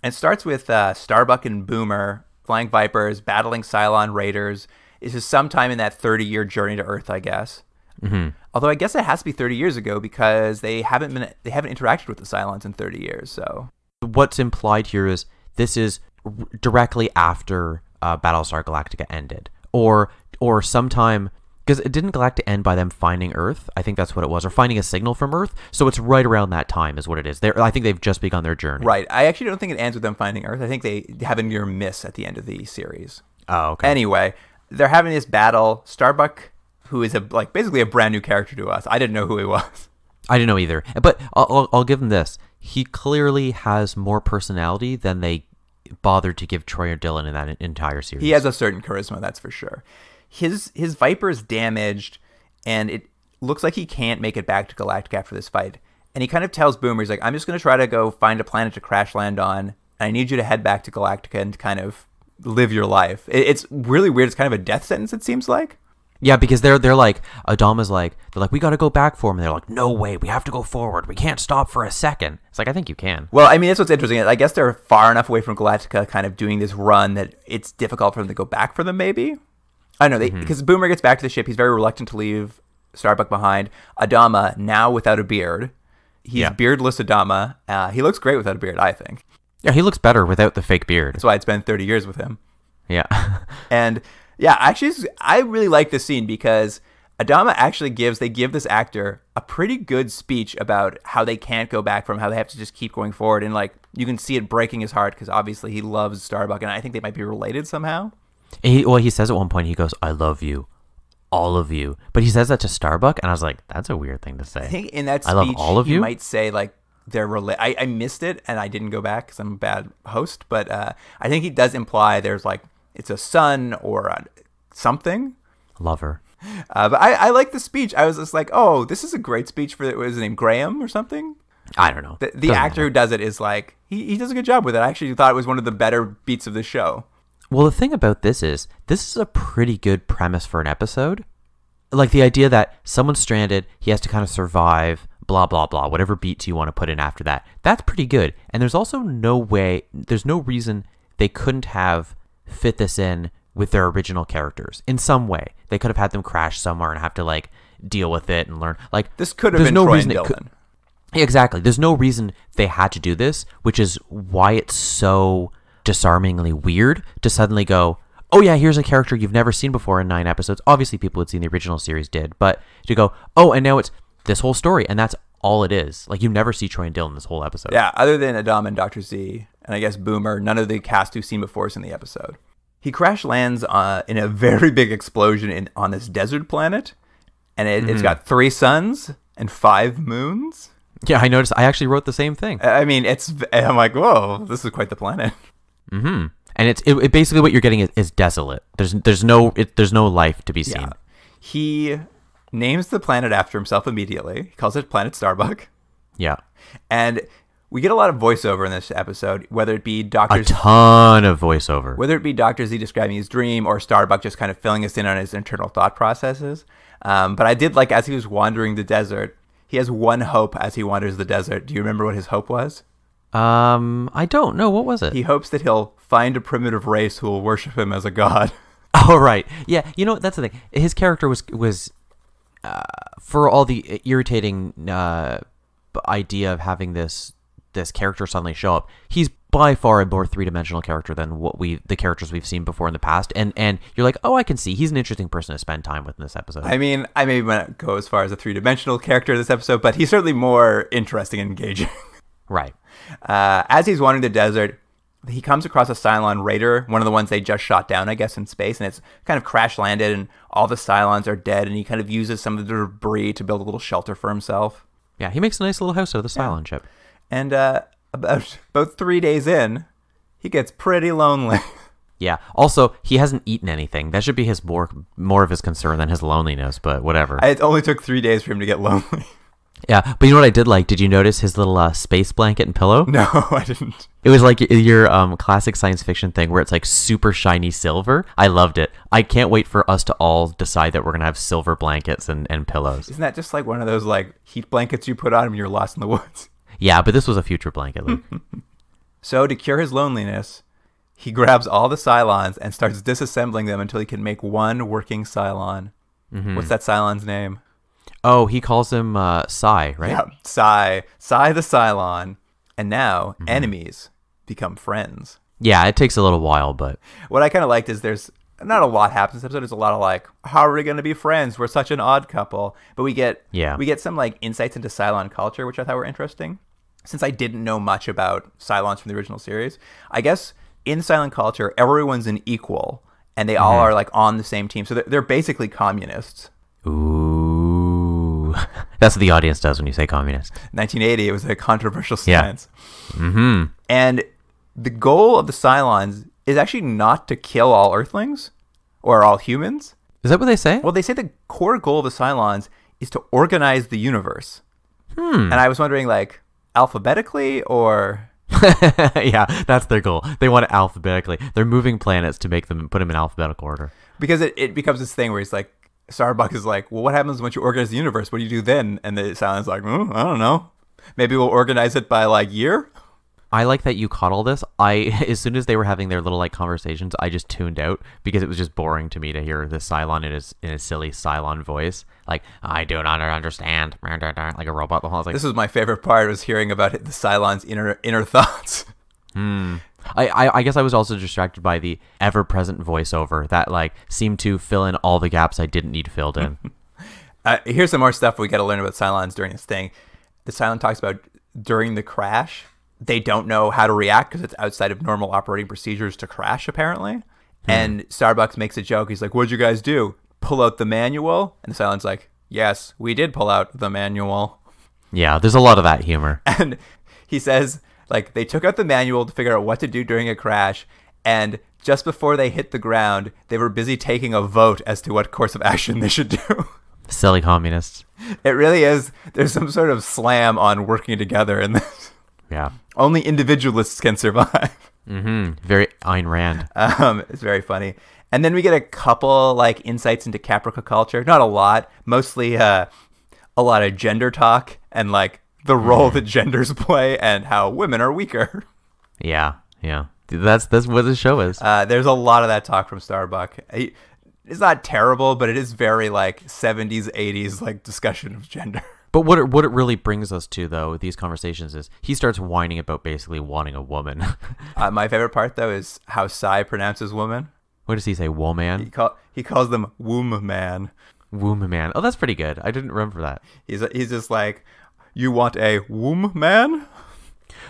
And it starts with Starbuck and Boomer flying Vipers, battling Cylon Raiders. This is sometime in that 30-year journey to Earth, I guess. Mm-hmm. Although I guess it has to be 30 years ago because they haven't interacted with the Cylons in 30 years. So what's implied here is this is directly after Battlestar Galactica ended, or sometime, because it didn't Galactica end by them finding Earth? I think that's what it was, or finding a signal from Earth. So it's right around that time is what it is. I think they've just begun their journey. Right. I actually don't think it ends with them finding Earth. I think they have a near miss at the end of the series. Oh, okay. Anyway, they're having this battle. Starbuck, who is basically a brand new character to us. I didn't know who he was. I didn't know either. But I'll give him this. He clearly has more personality than they bothered to give Troy or Dylan in that entire series. He has a certain charisma, that's for sure. His Viper is damaged, and it looks like he can't make it back to Galactica after this fight. And he kind of tells Boomer, he's like, I'm just going to try to go find a planet to crash land on, and I need you to head back to Galactica and kind of live your life. It's really weird. It's kind of a death sentence, it seems like. Yeah, because they're like, Adama's like, they're like, we got to go back for him. And they're like, no way, we have to go forward. We can't stop for a second. It's like, I think you can. Well, I mean, that's what's interesting. I guess they're far enough away from Galactica kind of doing this run that it's difficult for them to go back for them, maybe? I don't know, because Boomer gets back to the ship. He's very reluctant to leave Starbuck behind. Adama, now without a beard. He's beardless Adama. He looks great without a beard, I think. Yeah, he looks better without the fake beard. That's why I'd spend 30 years with him. Yeah. And yeah, actually, I really like this scene because Adama actually they give this actor a pretty good speech about how they can't go back from, how they have to just keep going forward. And like, you can see it breaking his heart because obviously he loves Starbuck, and I think they might be related somehow. He says at one point, he goes, I love you, all of you. But he says that to Starbuck, and I was like, that's a weird thing to say. I think in that speech, I love all of you? Might say like, they're related. I missed it, and I didn't go back because I'm a bad host. But I think he does imply there's like, it's a son or something. Lover. But I like the speech. I was just like, oh, this is a great speech for, what was his name, Graham or something? I don't know. The actor who does it is like, he does a good job with it. I actually thought it was one of the better beats of the show. Well, the thing about this is a pretty good premise for an episode. Like the idea that someone's stranded, he has to kind of survive, blah, blah, blah, whatever beats you want to put in after that. That's pretty good. And there's also there's no reason they couldn't have fit this in with their original characters in some way. They could have had them crash somewhere and have to like deal with it and learn. Like this could have been Troy and Dylan. Exactly. There's no reason they had to do this, which is why it's so disarmingly weird to suddenly go, oh yeah, here's a character you've never seen before in 9 episodes. Obviously people had seen the original series did, but to go, oh, and now it's this whole story, and that's all it is. Like, you never see Troy and Dylan this whole episode. Yeah, other than Adam and Dr. Z, and I guess Boomer, none of the cast we've seen before is in the episode. He crash lands in a very big explosion on this desert planet, and it's got 3 suns and 5 moons. Yeah, I noticed. I actually wrote the same thing. I mean, I'm like, whoa, this is quite the planet. Mm-hmm. And it basically what you're getting is desolate. There's no life to be seen. Yeah. He names the planet after himself immediately. He calls it Planet Starbuck. Yeah. And we get a lot of voiceover in this episode, whether it be A ton of voiceover. Whether it be Dr. Z describing his dream or Starbuck just kind of filling us in on his internal thought processes. But I did like, as he was wandering the desert, he has one hope as he wanders the desert. Do you remember what his hope was? I don't know. What was it? He hopes that he'll find a primitive race who will worship him as a god. Oh, right. Yeah, you know, that's the thing. His character was for all the irritating idea of having this character suddenly show up, he's by far a more three-dimensional character than the characters we've seen before in the past. And you're like, oh, I can see. He's an interesting person to spend time with in this episode. I mean, I maybe wouldn't go as far as a three-dimensional character in this episode, but he's certainly more interesting and engaging. Right. As he's wandering the desert, he comes across a Cylon raider, one of the ones they just shot down, I guess, in space, and it's kind of crash landed, and all the Cylons are dead, and he kind of uses some of the debris to build a little shelter for himself. Yeah, he makes a nice little house out of the Cylon ship. And about 3 days in, he gets pretty lonely. Yeah. Also, he hasn't eaten anything. That should be his more of his concern than his loneliness, but whatever. It only took 3 days for him to get lonely. Yeah, but you know what I did like? Did you notice his little space blanket and pillow? No, I didn't. It was like your classic science fiction thing where it's like super shiny silver. I loved it. I can't wait for us to all decide that we're going to have silver blankets and pillows. Isn't that just like one of those like heat blankets you put on when you're lost in the woods? Yeah, but this was a future blanket, Luke. So to cure his loneliness, he grabs all the Cylons and starts disassembling them until he can make one working Cylon. Mm-hmm. What's that Cylon's name? Oh, he calls him Psy, right? Yeah, Psy the Cylon. And now enemies become friends. Yeah, it takes a little while, but... What I kind of liked is there's not a lot happens in this episode. There's a lot of like, how are we going to be friends? We're such an odd couple. But we get some like insights into Cylon culture, which I thought were interesting. Since I didn't know much about Cylons from the original series, I guess in Cylon culture, everyone's an equal. And they all are like on the same team. So they're basically communists. Ooh. That's what the audience does when you say communist. 1980, it was a controversial stance. Yeah. Mm-hmm. And the goal of the Cylons is actually not to kill all Earthlings or all humans. Is that what they say? Well, they say the core goal of the Cylons is to organize the universe. And I was wondering, like, alphabetically or... Yeah, that's their goal. They want it alphabetically. They're moving planets to put them in alphabetical order. Because it becomes this thing where he's like, Starbuck is like, well, what happens once you organize the universe? What do you do then? And the Cylon's like, I don't know. Maybe we'll organize it by like year? I like that you caught all this. As soon as they were having their little like conversations, I just tuned out because it was just boring to me to hear the Cylon in his silly Cylon voice. Like, I do not understand. Like a robot. I was like, this was my favorite part, was hearing about the Cylon's inner thoughts. I guess I was also distracted by the ever-present voiceover that like seemed to fill in all the gaps I didn't need filled in. Here's some more stuff we got to learn about Cylons during this thing. The Cylon talks about during the crash, they don't know how to react because it's outside of normal operating procedures to crash, apparently. And Starbucks makes a joke. He's like, what'd you guys do? Pull out the manual? And the Cylon's like, yes, we did pull out the manual. Yeah, there's a lot of that humor. And he says, like, they took out the manual to figure out what to do during a crash, and just before they hit the ground, they were busy taking a vote as to what course of action they should do. Silly communists. It really is. There's some sort of slam on working together in this. Yeah. Only individualists can survive. Very Ayn Rand. It's very funny. And then we get a couple like insights into Caprica culture. Not a lot. Mostly a lot of gender talk and like the role that genders play and how women are weaker. Yeah. That's what the show is. There's a lot of that talk from Starbuck. It's not terrible, but it is very like 70s, 80s like discussion of gender. But what it really brings us to, though, with these conversations is he starts whining about basically wanting a woman. My favorite part, though, is how Psy pronounces woman. What does he say, woman? He calls them womb man. Womb man. Oh, that's pretty good. I didn't remember that. He's just like, You want a womb man?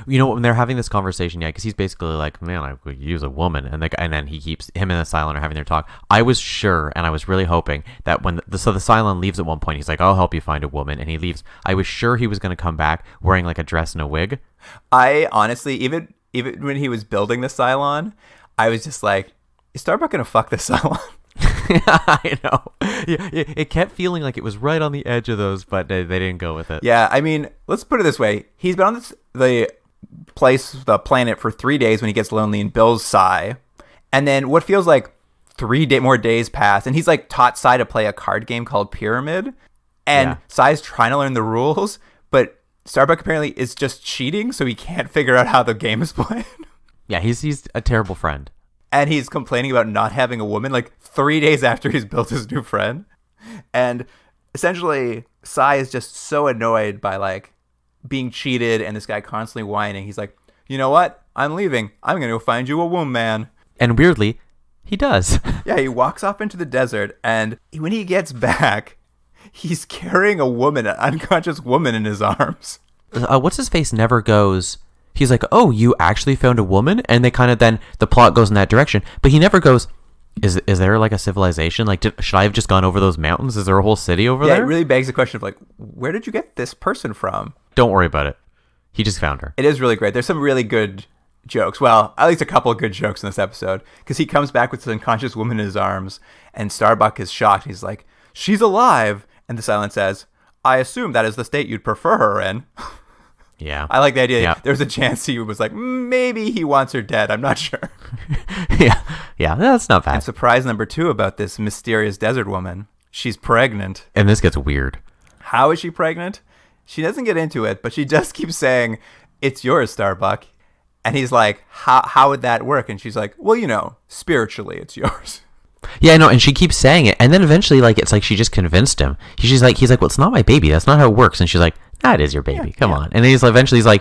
You know, when they're having this conversation, because he's basically like, man, I could use a woman. And then he keeps, him and the Cylon are having their talk. I was sure, and I was really hoping that when the Cylon leaves at one point, he's like, I'll help you find a woman. And he leaves. I was sure he was going to come back wearing like a dress and a wig. I honestly, even when he was building the Cylon, I was just like, is Starbuck going to fuck the Cylon? I know. Yeah, it kept feeling like it was right on the edge of those, but they didn't go with it. Yeah, I mean, let's put it this way. He's been on the planet for 3 days when he gets lonely and builds Sai. And then what feels like 3 more days pass, and he's like taught Sai to play a card game called Pyramid. And Sai's trying to learn the rules, but Starbuck apparently is just cheating, so he can't figure out how the game is played. Yeah, he's a terrible friend. And he's complaining about not having a woman like 3 days after he's built his new friend. And essentially, Sai is just so annoyed by like being cheated and this guy constantly whining. He's like, you know what? I'm leaving. I'm going to go find you a womb man. And weirdly, he does. Yeah, he walks off into the desert, and when he gets back, he's carrying a woman, an unconscious woman in his arms. What's his face never goes. He's like, oh, you actually found a woman? And they kind of then the plot goes in that direction. But he never goes, is there like a civilization? Like, should I have just gone over those mountains? Is there a whole city over there? Yeah, it really begs the question of like, where did you get this person from? Don't worry about it. He just found her. It is really great. There's some really good jokes. Well, at least a couple of good jokes in this episode. Because he comes back with this unconscious woman in his arms, and Starbuck is shocked. He's like, she's alive. And the Cylon says, I assume that is the state you'd prefer her in. Yeah. I like the idea. Yeah. There's a chance he was like, maybe he wants her dead. I'm not sure. Yeah, that's not bad. And surprise number 2 about this mysterious desert woman. She's pregnant. And this gets weird. How is she pregnant? She doesn't get into it, but she just keeps saying, it's yours, Starbuck. And he's like, how would that work? And she's like, well, you know, spiritually, it's yours. Yeah, I know, and she keeps saying it, and then eventually, like, it's like she just convinced him. He's like, well, it's not my baby. That's not how it works. And she's like, that is your baby. Come on. And he's like, I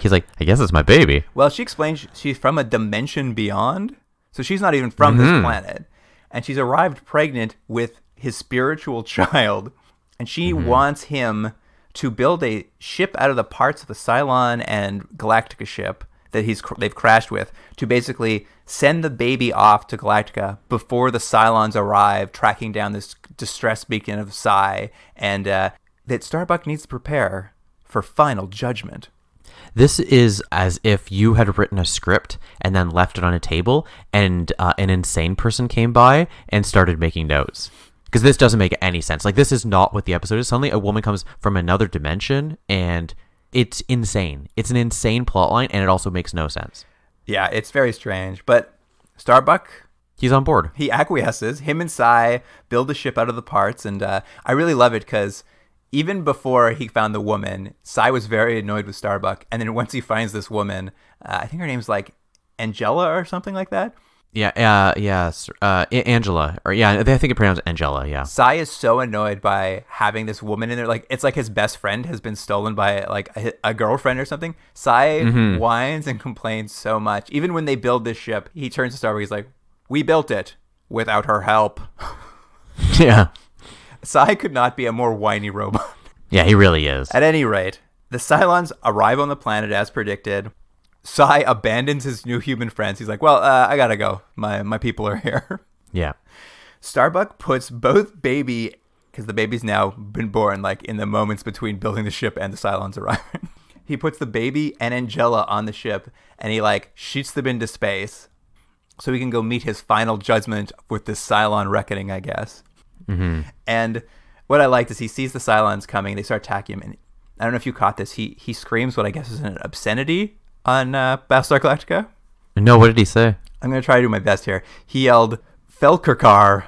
guess it's my baby. Well, she explains she's from a dimension beyond, so she's not even from this planet, and she's arrived pregnant with his spiritual child, and she wants him to build a ship out of the parts of the Cylon and Galactica ship that they've crashed with, to basically send the baby off to Galactica before the Cylons arrive, tracking down this distress beacon of Sai, and that Starbuck needs to prepare for final judgment. This is as if you had written a script and then left it on a table, and an insane person came by and started making notes. Because this doesn't make any sense. Like, this is not what the episode is. Suddenly a woman comes from another dimension, and it's insane. It's an insane plotline, and it also makes no sense. Yeah, it's very strange. But Starbuck, he's on board. He acquiesces. Him and Sai build the ship out of the parts, and I really love it because even before he found the woman, Sai was very annoyed with Starbuck. And then once he finds this woman, I think her name's like Angela or something like that. Yeah, Angela, or I think it pronounced Angela. Yeah. Sai is so annoyed by having this woman in there. Like, it's like his best friend has been stolen by like a girlfriend or something. Sai whines and complains so much. Even when they build this ship, he turns to Starbuck. He's like, "We built it without her help." Yeah. Sai could not be a more whiny robot. Yeah, he really is. At any rate, the Cylons arrive on the planet as predicted. Sai abandons his new human friends. He's like, well, I gotta go. My people are here. Yeah. Starbuck puts both baby, because the baby's now been born, like in the moments between building the ship and the Cylons arriving. He puts the baby and Angela on the ship, and he like shoots them into space so he can go meet his final judgment with this Cylon reckoning, I guess. And what I liked is he sees the Cylons coming. They start attacking him, and I don't know if you caught this. He screams what I guess is an obscenity on Battlestar Galactica. No, what did he say? I'm going to try to do my best here. He yelled, Felkakar.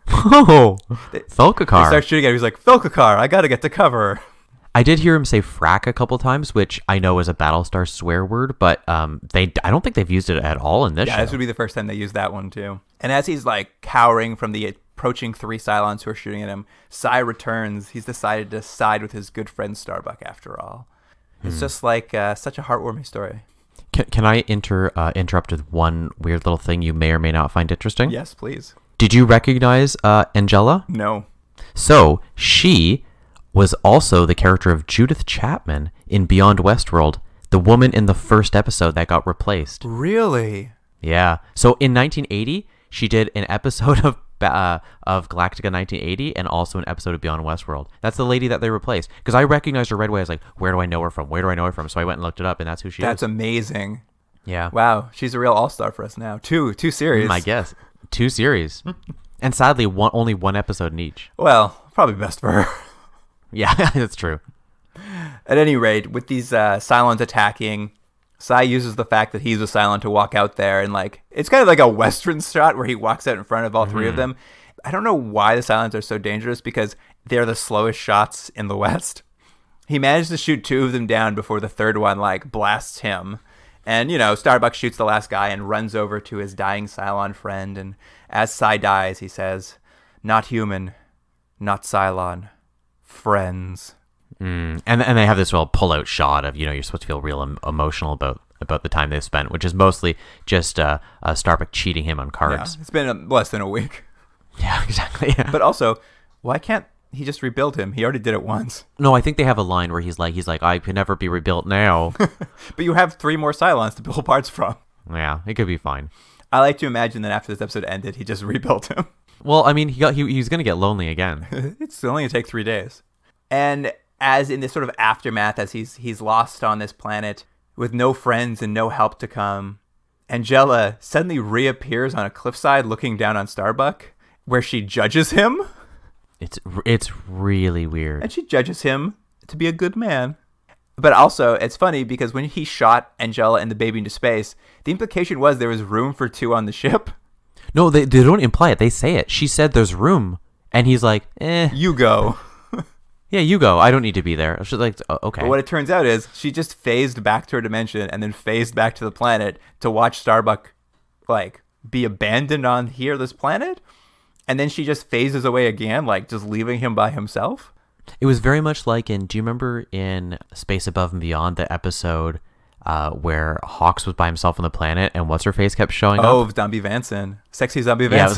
Oh, Felkakar. He starts shooting at him. He's like, Felkakar, I got to get to cover. I did hear him say frack a couple times, which I know is a Battlestar swear word, but I don't think they've used it at all in this show. Yeah, this would be the first time they used that one, too. And as he's like cowering from the approaching 3 Cylons who are shooting at him, Sai returns. He's decided to side with his good friend Starbuck after all. It's just like such a heartwarming story. Can I interrupt with one weird little thing you may or may not find interesting? Yes, please. Did you recognize Angela? No. So she was also the character of Judith Chapman in Beyond Westworld, the woman in the first episode that got replaced. Really? Yeah. So in 1980, she did an episode of Galactica 1980 and also an episode of Beyond Westworld. That's the lady that they replaced. Because I recognized her right away. I was like, where do I know her from? Where do I know her from? So I went and looked it up, and that's who she is. That's amazing. Yeah. Wow. She's a real all-star for us now. Two series. I guess. 2 series. And sadly, only 1 episode in each. Well, probably best for her. Yeah, that's true. At any rate, with these Cylons attacking, Sai uses the fact that he's a Cylon to walk out there, and like it's kind of like a Western shot where he walks out in front of all 3 of them. I don't know why the Cylons are so dangerous, because they're the slowest shots in the West. He managed to shoot 2 of them down before the 3rd one like blasts him. And, Starbuck shoots the last guy and runs over to his dying Cylon friend. And as Sai dies, he says, "Not human, not Cylon, friends." And they have this pull-out shot of, you're supposed to feel real emotional about the time they've spent, which is mostly just Starbuck cheating him on cards. Yeah, it's been less than a week. Yeah, exactly. Yeah. But also, why can't he just rebuild him? He already did it once. No, I think they have a line where he's like, I can never be rebuilt now. But you have 3 more Cylons to build parts from. Yeah, it could be fine. I like to imagine that after this episode ended, he just rebuilt him. Well, I mean, he's going to get lonely again. It's only going to take 3 days. And as in this sort of aftermath, as he's lost on this planet with no friends and no help to come, Angela suddenly reappears on a cliffside looking down on Starbuck, where she judges him. It's really weird. And she judges him to be a good man. But also, it's funny because when he shot Angela and the baby into space, the implication was there was room for 2 on the ship. No, they don't imply it. They say it. She said there's room. And he's like, You go. Yeah, you go. I don't need to be there. She's like, okay. But what it turns out is she just phased back to her dimension and then phased back to the planet to watch Starbuck, be abandoned on this planet. And then she just phases away again, just leaving him by himself. It was very much like do you remember in Space Above and Beyond, the episode where Hawks was by himself on the planet and What's-Her-Face kept showing up? Oh, Zombie Vanson. Sexy Zombie Vanson. Yeah, it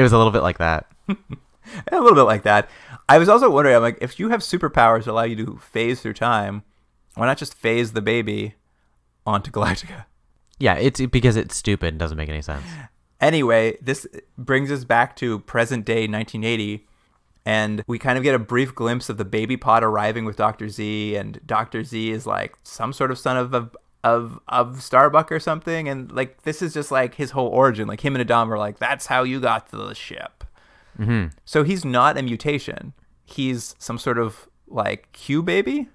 was a little bit like that. A little bit like that. I was also wondering, I'm like, if you have superpowers that allow you to phase through time, why not just phase the baby onto Galactica? Yeah, it's because it's stupid and doesn't make any sense. Anyway, this brings us back to present day 1980, and we kind of get a brief glimpse of the baby pod arriving with Dr. Z, and Dr. Z is like some sort of son of Starbuck or something, and this is just his whole origin. Him and Adam are like, that's how you got to the ship. Mm-hmm. So he's not a mutation. He's some sort of Q baby.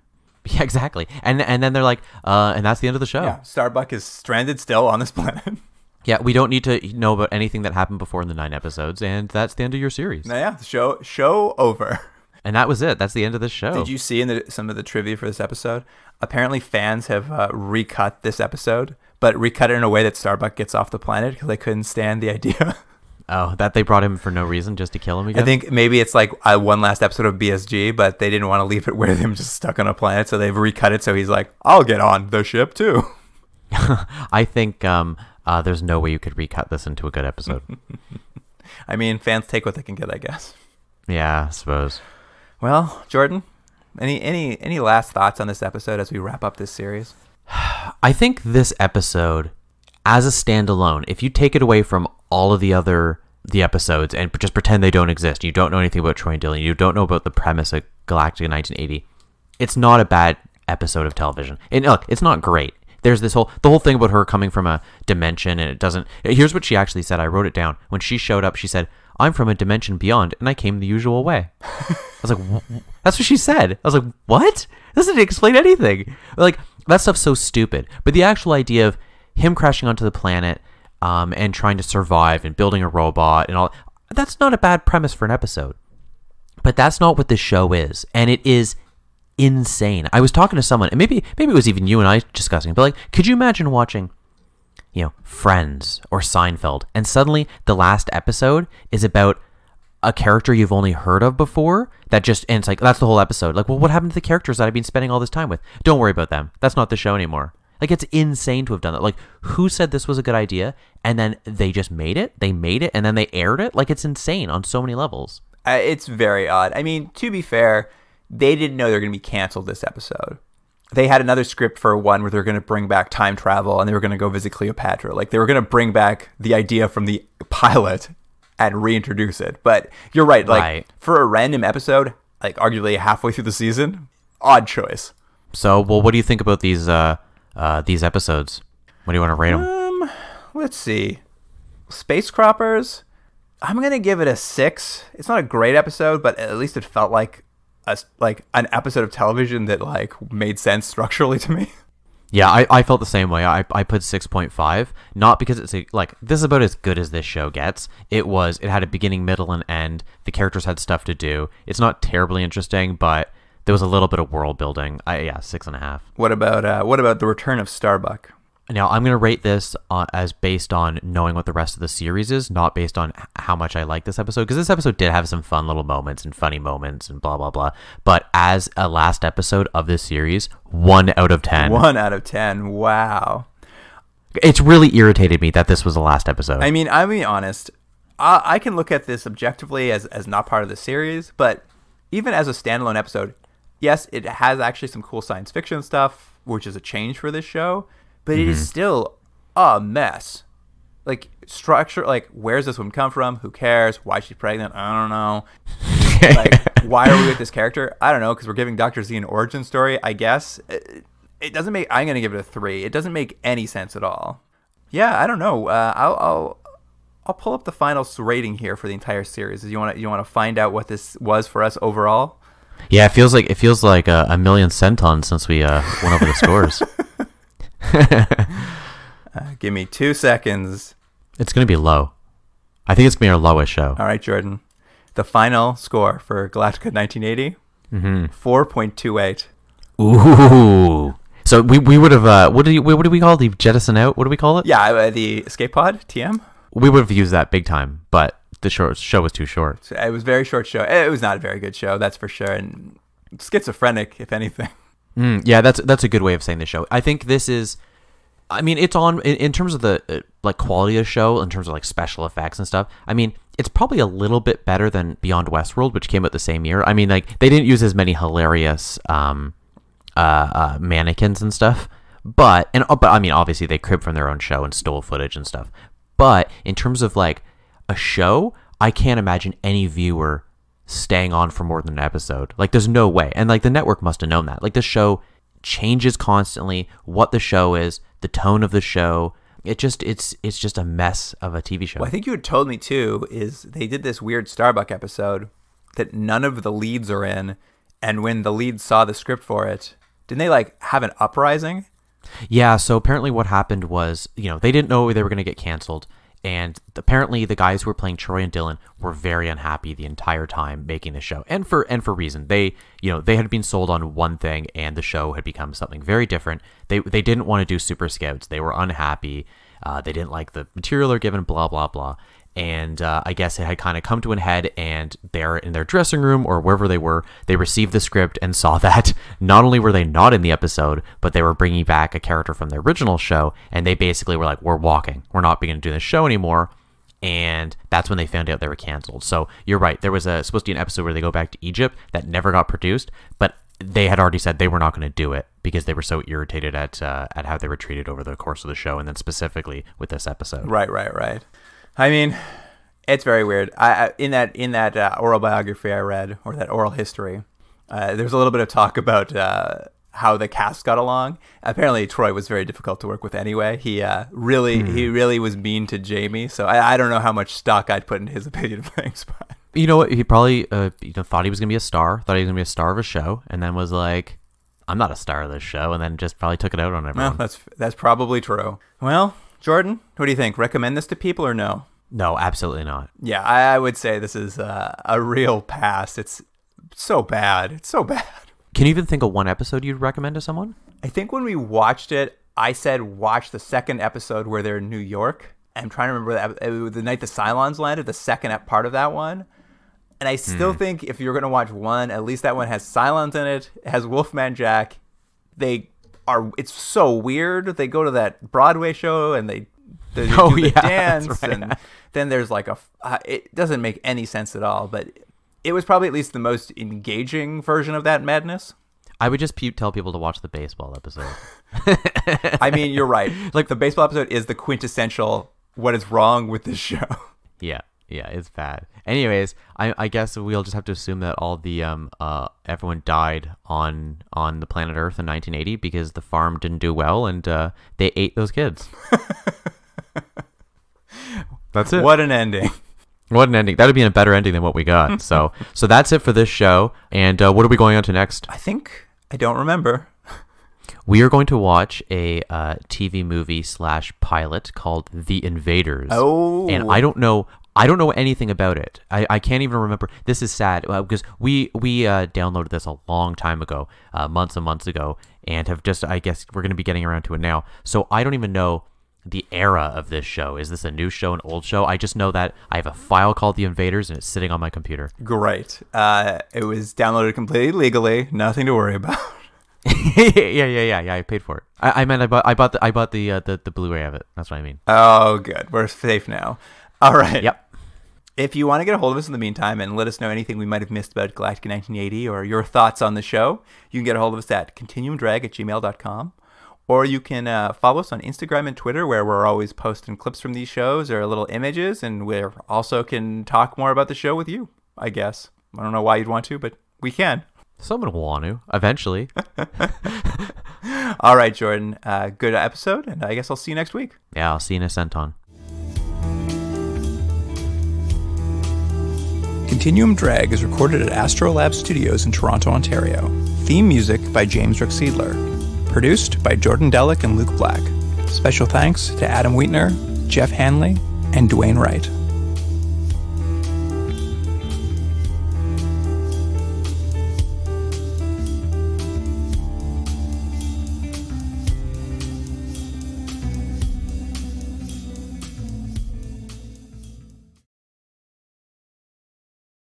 Yeah, exactly. And then they're like, and that's the end of the show. Yeah, Starbuck is stranded still on this planet. Yeah, we don't need to know about anything that happened before in the 9 episodes, and that's the end of your series. Yeah, show over. And that was it. That's the end of this show. Did you see in some of the trivia for this episode? Apparently fans have recut this episode, but recut it in a way that Starbuck gets off the planet because they couldn't stand the idea. Oh, that they brought him for no reason, just to kill him again? I think maybe it's one last episode of BSG, but they didn't want to leave it with him just stuck on a planet, so they've recut it so he's like, I'll get on the ship too. I think there's no way you could recut this into a good episode. I mean, fans take what they can get, I guess. Yeah, I suppose. Well, Jordan, any last thoughts on this episode as we wrap up this series? I think this episode, as a standalone, if you take it away from all of the episodes and just pretend they don't exist, you don't know anything about Troy and Dillian, you don't know about the premise of Galactica 1980, it's not a bad episode of television. And look, it's not great. There's the whole thing about her coming from a dimension, and it doesn't. Here's what she actually said. I wrote it down. When she showed up, she said, "I'm from a dimension beyond, and I came the usual way." I was like, that's what she said. I was like, what? This doesn't explain anything. That stuff's so stupid. But the actual idea of him crashing onto the planet and trying to survive and building a robot and all, that's not a bad premise for an episode. But that's not what this show is. And it is insane. I was talking to someone, and maybe it was even you and I discussing, but could you imagine watching, Friends or Seinfeld, and suddenly the last episode is about a character you've only heard of before, and it's that's the whole episode. Well, what happened to the characters that I've been spending all this time with? Don't worry about them. That's not the show anymore. It's insane to have done that. Who said this was a good idea, and then they just made it? They made it, and then they aired it? It's insane on so many levels. It's very odd. I mean, to be fair, they didn't know they were going to be canceled this episode. They had another script for one where they were going to bring back time travel and they were going to go visit Cleopatra. Like, they were going to bring back the idea from the pilot and reintroduce it. But you're right. Like, for a random episode, like arguably halfway through the season, odd choice. So, well, what do you think about these episodes? What do you want to rate them? Let's see. Space Croppers, I'm going to give it a 6. It's not a great episode, but at least it felt like an episode of television that like made sense structurally to me. Yeah, I felt the same way. I put 6.5, not because it's this is about as good as this show gets. It had a beginning, middle, and end. The characters had stuff to do. It's not terribly interesting, but there was a little bit of world building. 6.5. What about the return of Starbuck? Now, I'm going to rate this as based on knowing what the rest of the series is, not based on how much I like this episode, because this episode did have some fun little moments and funny moments and blah, blah, blah. But as a last episode of this series, 1 out of 10. 1 out of 10. Wow. It's really irritated me that this was the last episode. I mean, I'll be honest. I can look at this objectively as not part of the series, but even as a standalone episode, yes, it has actually some cool science fiction stuff, which is a change for this show. But it is still a mess. Like, structure, like, where's this woman come from? Who cares? Why is she pregnant? I don't know. Like, why are we with this character? I don't know, because we're giving Dr. Z an origin story, I guess. It doesn't make, I'm going to give it a 3. It doesn't make any sense at all. Yeah, I don't know. I'll pull up the final rating here for the entire series. You want to find out what this was for us overall? Yeah, it feels like a million centons since we went over the scores. Give me 2 seconds. It's going to be low. I think it's going to be our lowest show. All right, Jordan. The final score for Galactica 1980, 4.28. Ooh. So we would have, what do we call it? The jettison out? What do we call it? Yeah, the escape pod, TM. We would have used that big time, but the show was too short. So it was a very short show. It was not a very good show, that's for sure. And schizophrenic, if anything. Yeah, that's a good way of saying the show. I think this is, I mean, it's on, in terms of the quality of the show, in terms of special effects and stuff, I mean, it's probably a little bit better than Beyond Westworld, which came out the same year. I mean, they didn't use as many hilarious mannequins and stuff, but I mean, obviously they cribbed from their own show and stole footage and stuff. But in terms of a show, I can't imagine any viewer staying on for more than an episode. There's no way. And the network must have known that. The show changes constantly, what the show is, the tone of the show. It's just a mess of a TV show. What I think you had told me too is they did this weird Starbuck episode that none of the leads are in, and when the leads saw the script for it, didn't they have an uprising? Yeah, so apparently what happened was, they didn't know they were going to get canceled. And apparently the guys who were playing Troy and Dylan were very unhappy the entire time making the show. And for reason. They had been sold on one thing and the show had become something very different. They didn't want to do Super Scouts. They were unhappy. They didn't like the material they're given, blah, blah, blah. And I guess it had kind of come to an head, and they're in their dressing room or wherever they were. They received the script and saw that not only were they not in the episode, but they were bringing back a character from the original show. And they basically were like, we're walking. We're not going to do this show anymore. And that's when they found out they were canceled. So you're right. There was supposed to be an episode where they go back to Egypt that never got produced, but they had already said they were not going to do it because they were so irritated at how they were treated over the course of the show, and then specifically with this episode. Right. I mean, it's very weird. In that oral biography I read, or that oral history, there's a little bit of talk about how the cast got along. Apparently, Troy was very difficult to work with anyway. He really was mean to Jamie. So I don't know how much stock I'd put in his opinion of things. But you know what? He probably thought he was gonna be a star. Thought he was gonna be a star of a show, and then was like, "I'm not a star of this show," and then just probably took it out on everyone. Well, that's probably true. Well, Jordan, what do you think? Recommend this to people or no? No, absolutely not. Yeah, I would say this is a real pass. It's so bad. It's so bad. Can you even think of one episode you'd recommend to someone? I think when we watched it, I said watch the second episode where they're in New York. I'm trying to remember the night the Cylons landed, the second part of that one. And I still think if you're going to watch one, at least that one has Cylons in it. It has Wolfman Jack. It's so weird. They go to that Broadway show and they do the dance. Right. And then there's it doesn't make any sense at all. But it was probably at least the most engaging version of that madness. I would just tell people to watch the baseball episode. I mean, you're right. Like, the baseball episode is the quintessential what is wrong with this show. Yeah, it's bad. Anyways, I guess we'll just have to assume that all the everyone died on the planet Earth in 1980 because the farm didn't do well and they ate those kids. That's it. What an ending. What an ending. That would be a better ending than what we got. So that's it for this show. And what are we going on to next? I don't remember. We are going to watch a TV movie / pilot called The Invaders. Oh. And I don't know anything about it. I can't even remember. This is sad because we downloaded this a long time ago, months and months ago, and have just, I guess we're going to be getting around to it now. So I don't even know the era of this show. Is this a new show, an old show? I just know that I have a file called The Invaders and it's sitting on my computer. Great. It was downloaded completely legally. Nothing to worry about. Yeah. I paid for it. I meant I bought the Blu-ray of it. That's what I mean. Oh, good. We're safe now. All right. Yep. If you want to get a hold of us in the meantime and let us know anything we might have missed about Galactica 1980 or your thoughts on the show, you can get a hold of us at continuumdrag@gmail.com. Or you can follow us on Instagram and Twitter, where we're always posting clips from these shows or little images, and we also can talk more about the show with you, I guess. I don't know why you'd want to, but we can. Someone will want to, eventually. All right, Jordan. Good episode, and I guess I'll see you next week. Yeah, I'll see you in a centon. Continuum Drag is recorded at Astrolab Studios in Toronto, Ontario. Theme music by James Ruxedler. Produced by Jordan Delic and Luke Black. Special thanks to Adam Wheatner, Jeff Hanley, and Dwayne Wright.